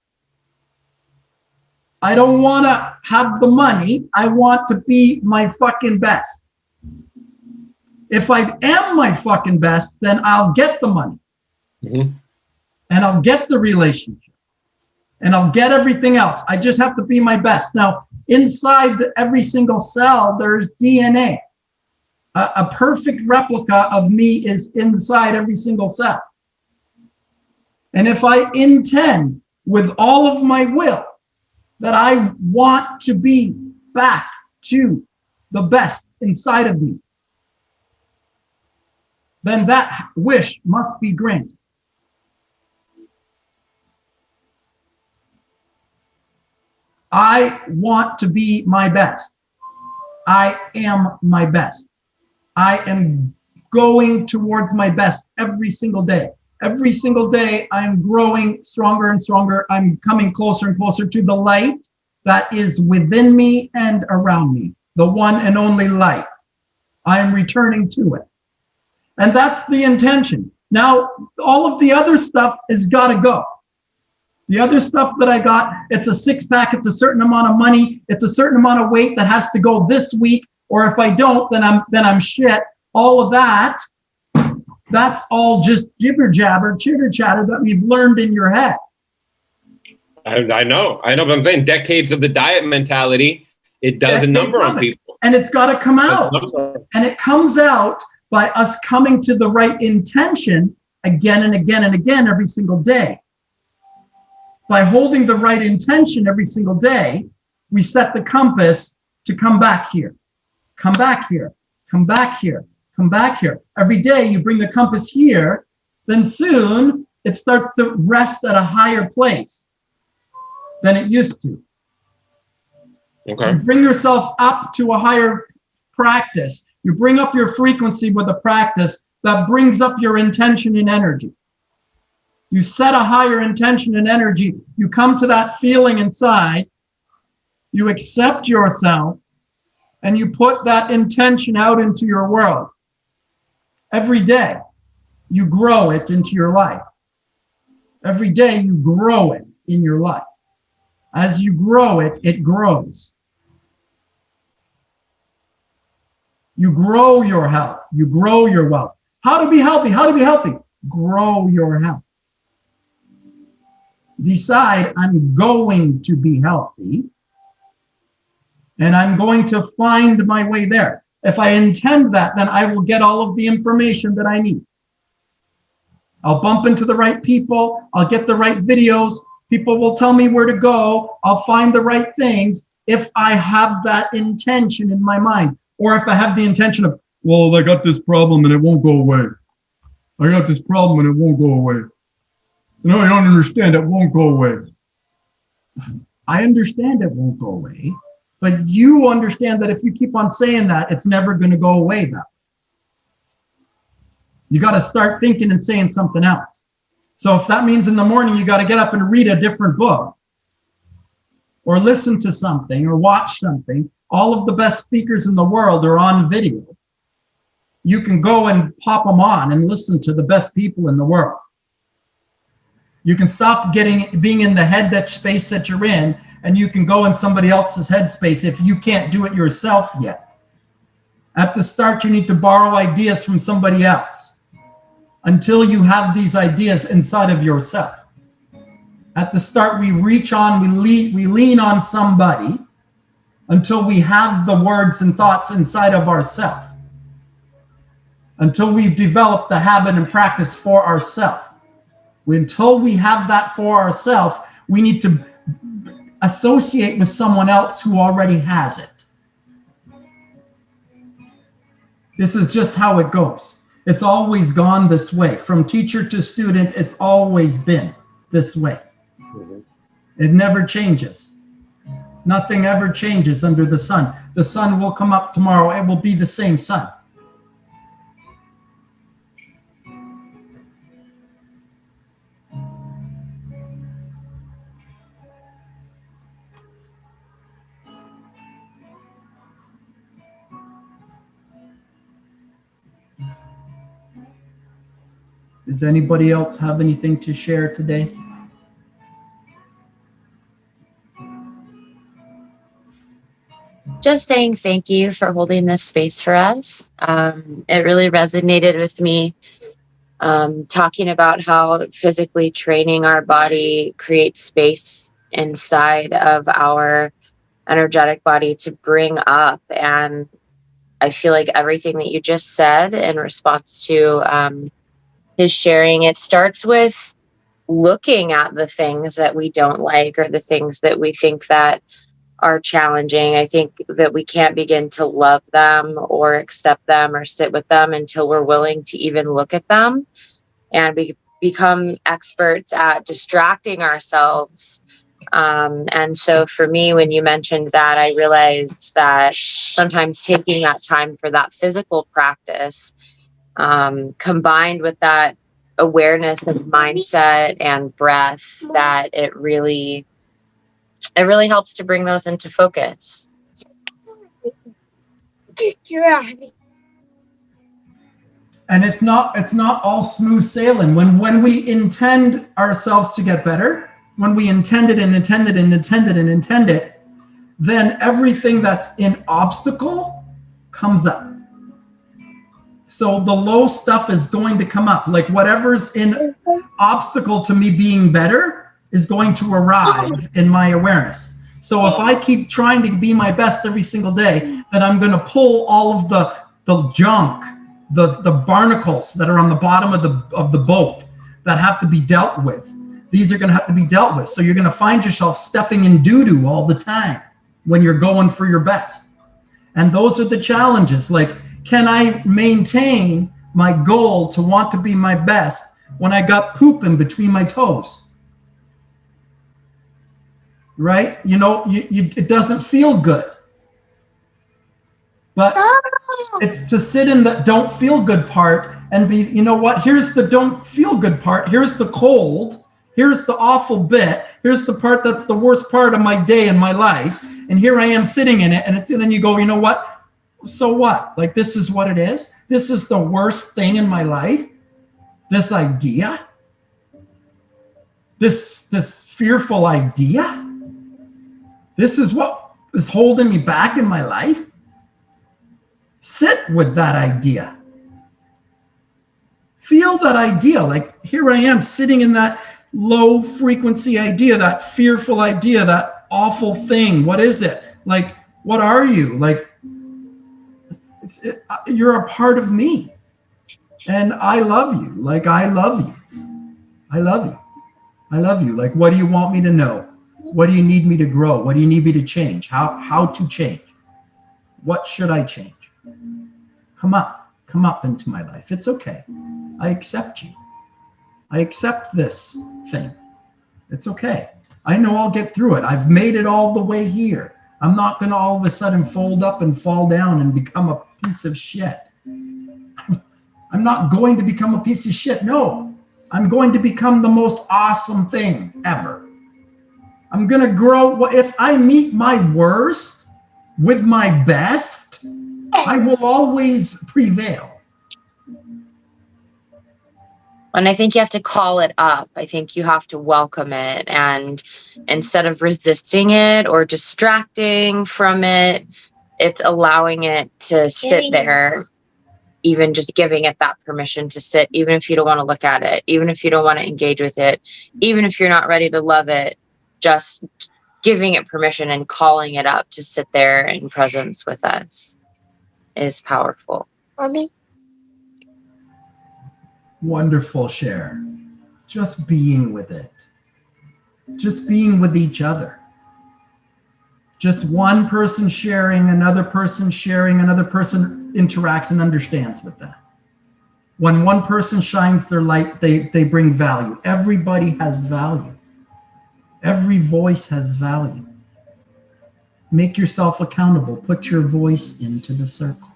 I don't want to have the money. I want to be my fucking best. If I am my fucking best, then I'll get the money. And I'll get the relationship. And I'll get everything else. I just have to be my best. Now, inside every single cell, there's DNA. A perfect replica of me is inside every single cell. And if I intend with all of my will that I want to be back to the best inside of me, then that wish must be granted. I want to be my best. I am my best. I am going towards my best every single day. Every single day, I'm growing stronger and stronger. I'm coming closer and closer to the light that is within me and around me, the one and only light. I am returning to it. And that's the intention. Now, all of the other stuff has got to go. The other stuff that I got, it's a six-pack, it's a certain amount of money, it's a certain amount of weight that has to go this week, or if I don't, then I'm shit. All of that, that's all just jibber jabber, chitter chatter that we've learned in your head. I know, but I'm saying decades of the diet mentality, it does a number on people. And it's got to come out. And it comes out by us coming to the right intention again and again and again every single day. By holding the right intention every single day, we set the compass to come back here, come back here, come back here, come back here. Every day you bring the compass here, then soon it starts to rest at a higher place than it used to. Okay. You bring yourself up to a higher practice. You bring up your frequency with a practice that brings up your intention and energy. You set a higher intention and energy. You come to that feeling inside. You accept yourself and you put that intention out into your world. Every day, you grow it into your life. Every day, you grow it in your life. As you grow it, it grows. You grow your health. You grow your wealth. How to be healthy? How to be healthy? Grow your health. Decide I'm going to be healthy and I'm going to find my way there. If I intend that, then I will get all of the information that I need. I'll bump into the right people. I'll get the right videos. People will tell me where to go. I'll find the right things if I have that intention in my mind. Or if I have the intention of, well, I got this problem and it won't go away. I got this problem and it won't go away. No, I don't understand. It won't go away. I understand it won't go away, but you understand that if you keep on saying that, it's never going to go away. That you got to start thinking and saying something else. So if that means in the morning you got to get up and read a different book, or listen to something, or watch something, all of the best speakers in the world are on video. You can go and pop them on and listen to the best people in the world. You can stop being in the head space that you're in, and you can go in somebody else's headspace if you can't do it yourself yet. At the start, you need to borrow ideas from somebody else until you have these ideas inside of yourself. At the start, we reach on, we lean on somebody until we have the words and thoughts inside of ourselves, until we've developed the habit and practice for ourselves. Until we have that for ourselves, we need to associate with someone else who already has it. This is just how it goes. It's always gone this way. From teacher to student, it's always been this way. It never changes. Nothing ever changes under the sun. The sun will come up tomorrow. It will be the same sun. Does anybody else have anything to share today? Just saying thank you for holding this space for us. It really resonated with me, talking about how physically training our body creates space inside of our energetic body to bring up. And I feel like everything that you just said in response to his sharing, it starts with looking at the things that we don't like or the things that we think that are challenging. I think that we can't begin to love them or accept them or sit with them until we're willing to even look at them, and become experts at distracting ourselves. And so for me, when you mentioned that, I realized that sometimes taking that time for that physical practice, combined with that awareness of mindset and breath, that it really helps to bring those into focus. And it's not all smooth sailing. When we intend ourselves to get better, when we intend it and intend it and intend it and intend it, then everything that's in obstacle comes up. So the low stuff is going to come up. Like whatever's in obstacle to me being better is going to arrive in my awareness. So if I keep trying to be my best every single day, then I'm going to pull all of the junk, the barnacles that are on the bottom of the boat that have to be dealt with. These are going to have to be dealt with. So you're going to find yourself stepping in doo-doo all the time when you're going for your best. And those are the challenges. Like, can I maintain my goal to want to be my best when I got poop in between my toes? Right? You know, it doesn't feel good. But it's to sit in the don't feel good part and be, you know what, here's the don't feel good part. Here's the cold. Here's the awful bit. Here's the part that's the worst part of my day and my life. And here I am sitting in it. And then you go, you know what? So what? Like, this is what it is. This is the worst thing in my life. This idea. This fearful idea. This is what is holding me back in my life. Sit with that idea. Feel that idea. Like, here I am sitting in that low frequency idea, that fearful idea, that awful thing. What is it? Like, what are you? Like, you're a part of me. And I love you. Like, I love you. I love you. I love you. Like, what do you want me to know? What do you need me to grow? What do you need me to change? How to change? What should I change? Come up into my life. It's okay. I accept you. I accept this thing. It's okay. I know I'll get through it. I've made it all the way here. I'm not going to all of a sudden fold up and fall down and become a piece of shit. I'm not going to become a piece of shit. No, I'm going to become the most awesome thing ever. I'm going to grow. If I meet my worst with my best, I will always prevail. And I think you have to call it up. I think you have to welcome it. And instead of resisting it or distracting from it, it's allowing it to sit there, even just giving it that permission to sit, even if you don't want to look at it, even if you don't want to engage with it, even if you're not ready to love it, just giving it permission and calling it up to sit there in presence with us is powerful. Mommy? Wonderful share. Just being with it. Just being with each other. Just one person sharing, another person interacts and understands with that. When one person shines their light, they bring value. Everybody has value. Every voice has value. Make yourself accountable. Put your voice into the circle.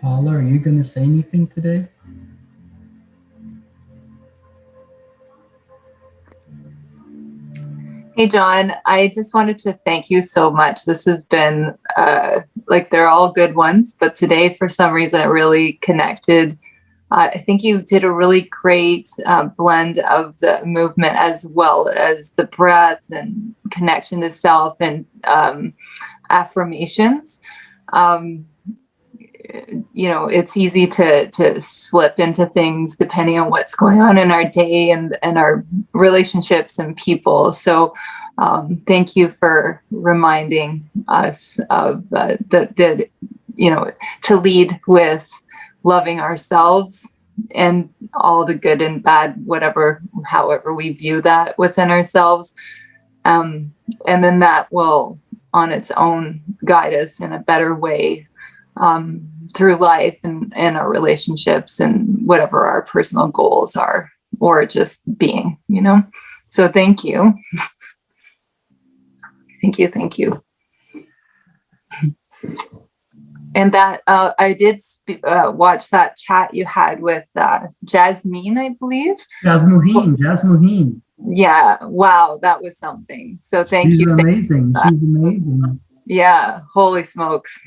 Paula, are you going to say anything today? Hey, John, I just wanted to thank you so much. This has been, they're all good ones, but today, for some reason, it really connected I think you did a really great blend of the movement as well as the breath and connection to self and affirmations. It's easy to slip into things depending on what's going on in our day and our relationships and people. So thank you for reminding us of the to lead with loving ourselves and all the good and bad, however we view that within ourselves. And then that will on its own guide us in a better way through life and our relationships and whatever our personal goals are, or just being, So thank you. Thank you. And that I did watch that chat you had with Jasmine, I believe. Jasmuheen. Yeah. Wow. That was something. So thank you. She's amazing. She's amazing. Yeah. Holy smokes.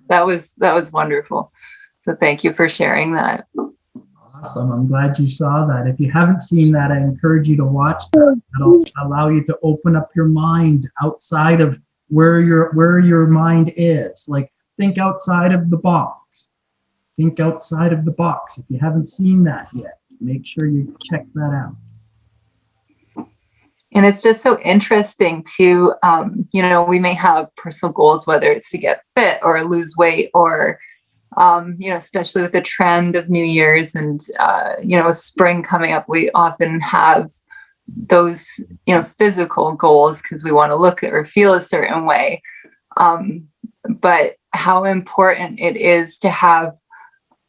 That was wonderful. So thank you for sharing that. Awesome. I'm glad you saw that. If you haven't seen that, I encourage you to watch that. That'll allow you to open up your mind outside of where your mind is. Like, think outside of the box. Think outside of the box. If you haven't seen that yet, make sure you check that out. And it's just so interesting to, we may have personal goals, whether it's to get fit or lose weight or, especially with the trend of New Year's and, with spring coming up, we often have those, physical goals because we want to look or feel a certain way. But how important it is to have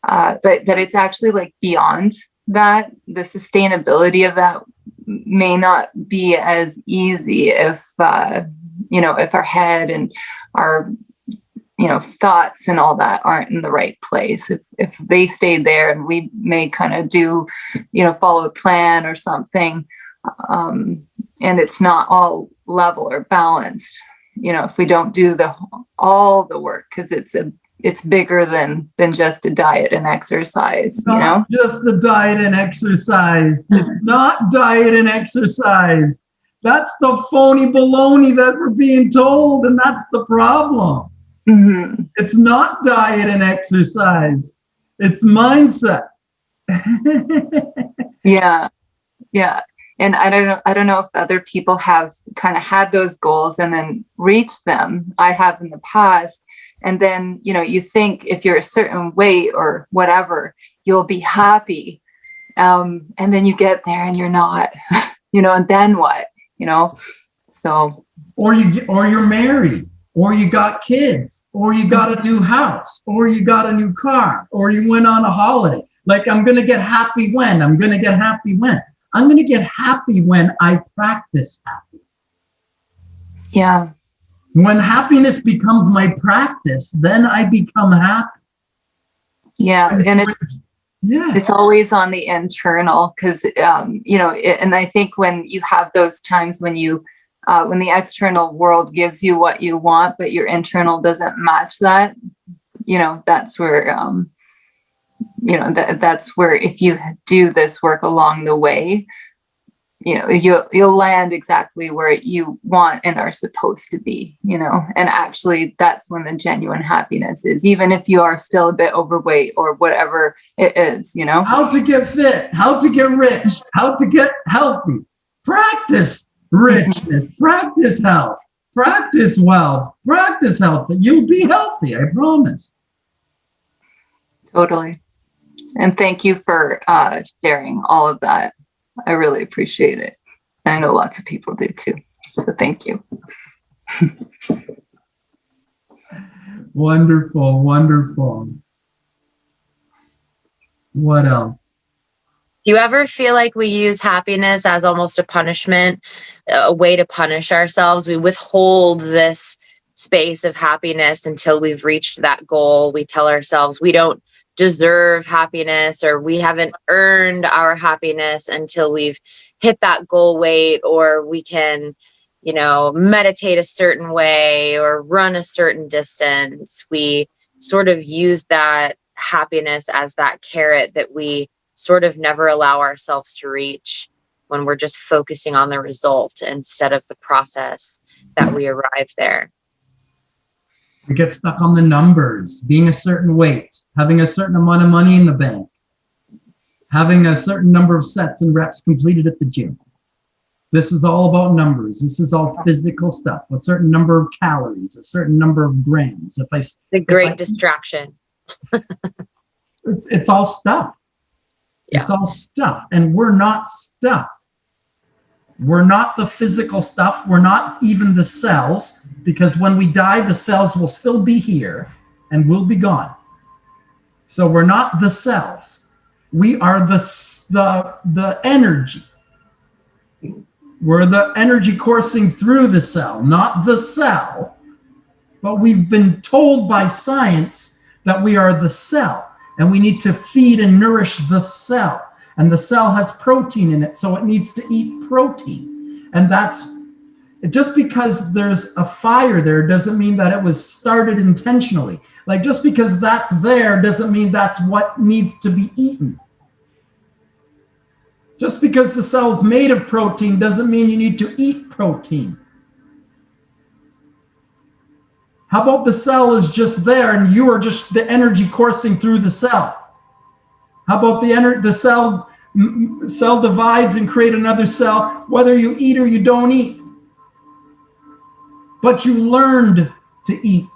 that it's actually like beyond that, the sustainability of that may not be as easy if our head and our thoughts and all that aren't in the right place. If they stayed there and we may kind of do follow a plan or something, and it's not all level or balanced, if we don't do all the work, because it's bigger than just a diet and exercise. Not just the diet and exercise. It's not diet and exercise. That's the phony baloney that we're being told, and that's the problem. Mm-hmm. It's not diet and exercise. It's mindset. Yeah. And I don't know if other people have kind of had those goals and then reached them. I have in the past. And then, you think if you're a certain weight or whatever, you'll be happy. And then you get there and you're not, and then what, so. Or you're married, or you got kids, or you got a new house, or you got a new car, or you went on a holiday. Like, I'm going to get happy when? I'm going to get happy when I practice happy. Yeah. When happiness becomes my practice, then I become happy. Yeah. And it's always on the internal because, and I think when you have those times when when the external world gives you what you want, but your internal doesn't match that, that's where, that's where if you do this work along the way, you'll land exactly where you want and are supposed to be, and actually that's when the genuine happiness is, even if you are still a bit overweight or whatever it is, How to get fit, how to get rich, how to get healthy. Practice richness, practice health, practice wealth, practice health. You'll be healthy, I promise. Totally. And thank you for sharing all of that. I really appreciate it. And I know lots of people do too. So thank you. Wonderful, wonderful. What else? Do you ever feel like we use happiness as almost a punishment, a way to punish ourselves? We withhold this space of happiness until we've reached that goal. We tell ourselves we don't deserve happiness, or we haven't earned our happiness until we've hit that goal weight, or we can, meditate a certain way or run a certain distance. We sort of use that happiness as that carrot that we sort of never allow ourselves to reach when we're just focusing on the result instead of the process that we arrive there. We get stuck on the numbers, being a certain weight, having a certain amount of money in the bank, having a certain number of sets and reps completed at the gym. This is all about numbers. This is all physical stuff. A certain number of calories, a certain number of grams. The great distraction. It's all stuff. Yeah. It's all stuff, and we're not stuff. We're not the physical stuff. We're not even the cells, because when we die, the cells will still be here and will be gone. So we're not the cells. We are the energy. We're the energy coursing through the cell, not the cell. But we've been told by science that we are the cell, and we need to feed and nourish the cell. And the cell has protein in it, so it needs to eat protein. And that's just because there's a fire there doesn't mean that it was started intentionally. Like, just because that's there doesn't mean that's what needs to be eaten. Just because the cell's made of protein doesn't mean you need to eat protein. How about the cell is just there and you are just the energy coursing through the cell? How about the cell divides and create another cell, whether you eat or you don't eat? But you learned to eat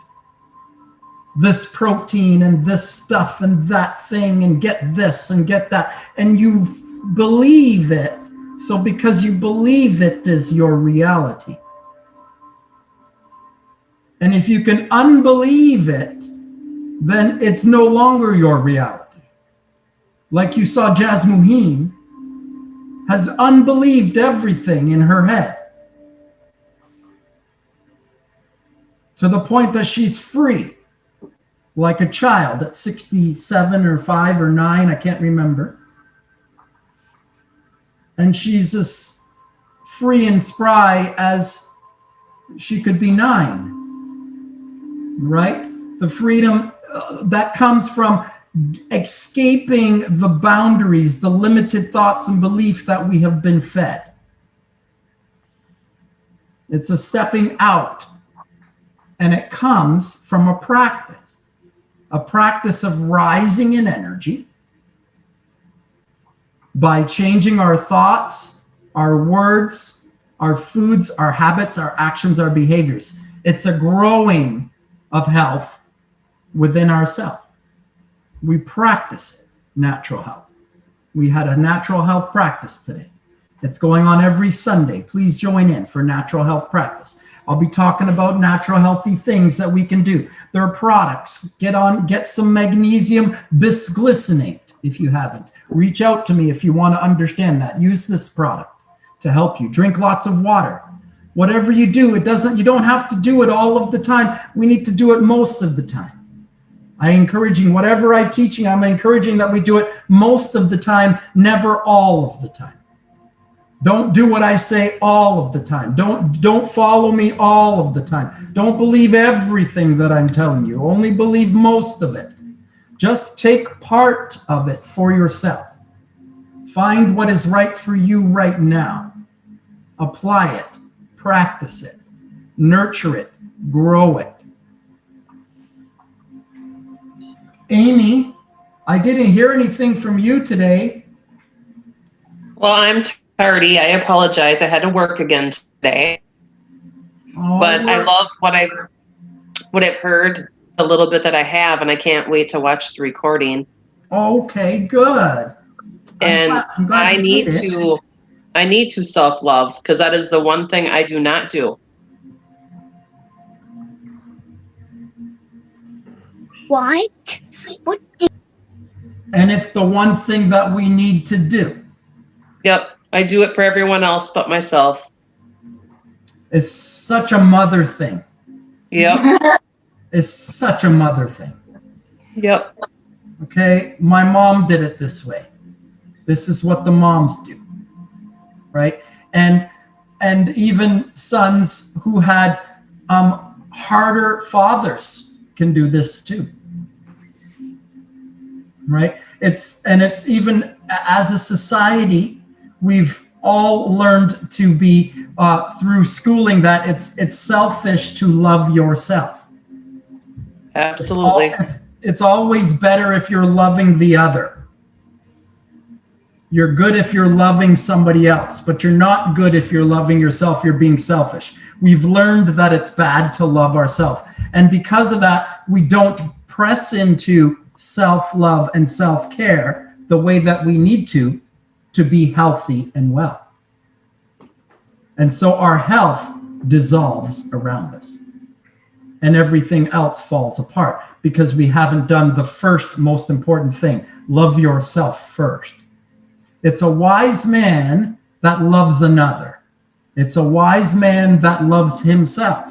this protein and this stuff and that thing and get this and get that. And you believe it. So because you believe it is your reality. And if you can unbelieve it, then it's no longer your reality. Like you saw Jasmuheen has unbelieved everything in her head. To the point that she's free, like a child at 67 or 5 or 9, I can't remember. And she's as free and spry as she could be 9. Right? The freedom that comes from escaping the boundaries, the limited thoughts and belief that we have been fed. It's a stepping out, and it comes from a practice of rising in energy by changing our thoughts, our words, our foods, our habits, our actions, our behaviors. It's a growing of health within ourselves. We practice it, natural health. We had a natural health practice today. It's going on every Sunday. Please join in for natural health practice. I'll be talking about natural healthy things that we can do. There are products. Get some magnesium bisglycinate if you haven't. Reach out to me if you want to understand that. Use this product to help you. Drink lots of water. Whatever you do, you don't have to do it all of the time. We need to do it most of the time. Whatever I'm teaching, I'm encouraging that we do it most of the time, never all of the time. Don't do what I say all of the time. Don't follow me all of the time. Don't believe everything that I'm telling you. Only believe most of it. Just take part of it for yourself. Find what is right for you right now. Apply it. Practice it, nurture it, grow it. Amy, I didn't hear anything from you today. Well, I'm tardy. I apologize. I had to work again today. But I love what I've heard, a little bit that I have, and I can't wait to watch the recording. Okay, good. And I need to self-love, because that is the one thing I do not do. What? And it's the one thing that we need to do. Yep. I do it for everyone else but myself. It's such a mother thing. Yep. It's such a mother thing. Yep. Okay, my mom did it this way. This is what the moms do. Right? And even sons who had harder fathers can do this too. right? It's even as a society, we've all learned to be through schooling that it's selfish to love yourself. Absolutely. It's always better if you're loving the other. You're good if you're loving somebody else, but you're not good if you're loving yourself. You're being selfish. We've learned that it's bad to love ourselves. And because of that, we don't press into self-love and self-care the way that we need to be healthy and well. And so our health dissolves around us. And everything else falls apart because we haven't done the first most important thing. Love yourself first. It's a wise man that loves another. It's a wise man that loves himself.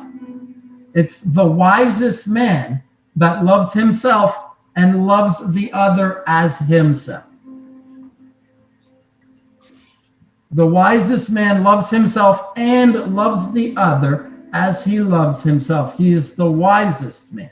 It's the wisest man that loves himself and loves the other as himself. The wisest man loves himself and loves the other as he loves himself. He is the wisest man.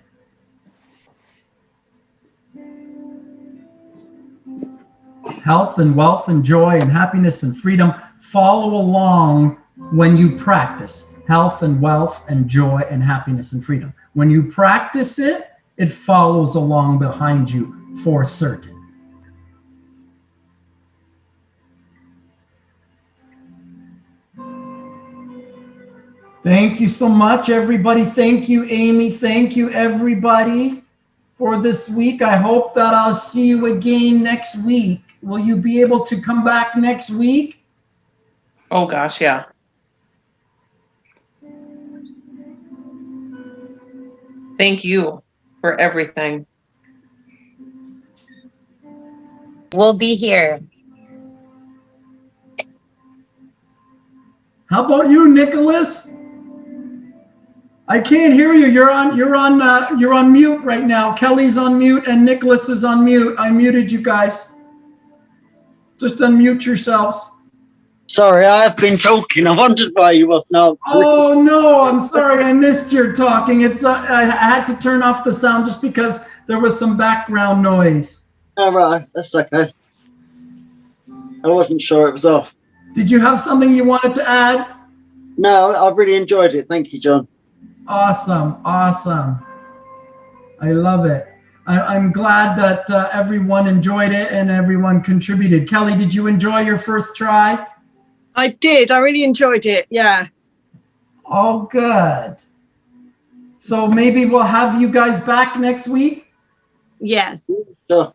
Health and wealth and joy and happiness and freedom follow along when you practice health and wealth and joy and happiness and freedom. When you practice it, it follows along behind you for certain. Thank you so much, everybody. Thank you, Amy. Thank you, everybody, for this week. I hope that I'll see you again next week. Will you be able to come back next week? Oh gosh, yeah. Thank you for everything. We'll be here. How about you, Nicholas? I can't hear you. You're on mute right now. Kelly's on mute and Nicholas is on mute. I muted you guys. Just unmute yourselves. Sorry, I have been talking. I wondered why you wasn't answering. Oh no, I'm sorry. I missed your talking. I had to turn off the sound just because there was some background noise. All right, that's okay. I wasn't sure it was off. Did you have something you wanted to add? No, I really enjoyed it. Thank you, John. Awesome. I love it. I'm glad that everyone enjoyed it and everyone contributed. Kelly, did you enjoy your first try? I did. I really enjoyed it. Yeah. Oh, good. So maybe we'll have you guys back next week? Yes. Sure.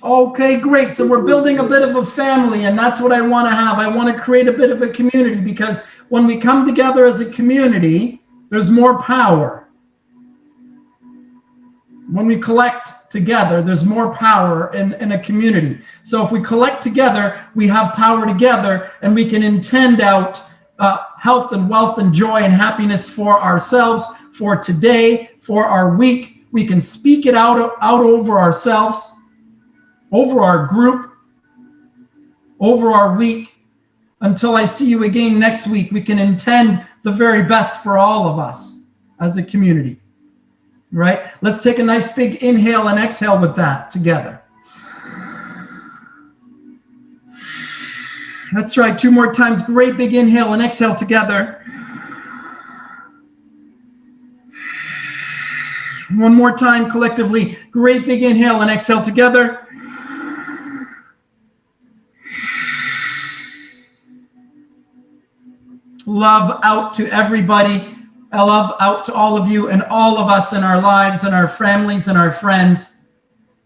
Okay, great. So we're building a bit of a family, and that's what I want to have. I want to create a bit of a community because when we come together as a community, there's more power. When we collect together, there's more power in a community. So if we collect together, we have power together, and we can intend out health and wealth and joy and happiness for ourselves, for today, for our week. We can speak it out over ourselves, over our group, over our week. Until I see you again next week, we can intend the very best for all of us as a community. Right? Let's take a nice big inhale and exhale with that together. That's right. 2 more times. Great big inhale and exhale together. 1 more time collectively. Great big inhale and exhale together. Love out to everybody. I love out to all of you and all of us in our lives and our families and our friends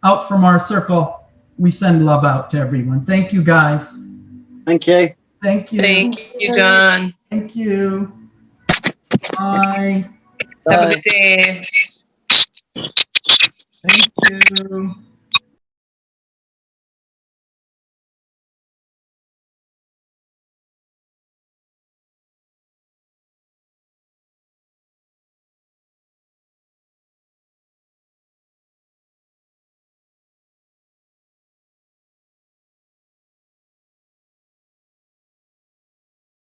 out from our circle. We send love out to everyone. Thank you, guys. Thank you. Thank you. Thank you, John. Thank you. Bye. Have a good day. Thank you.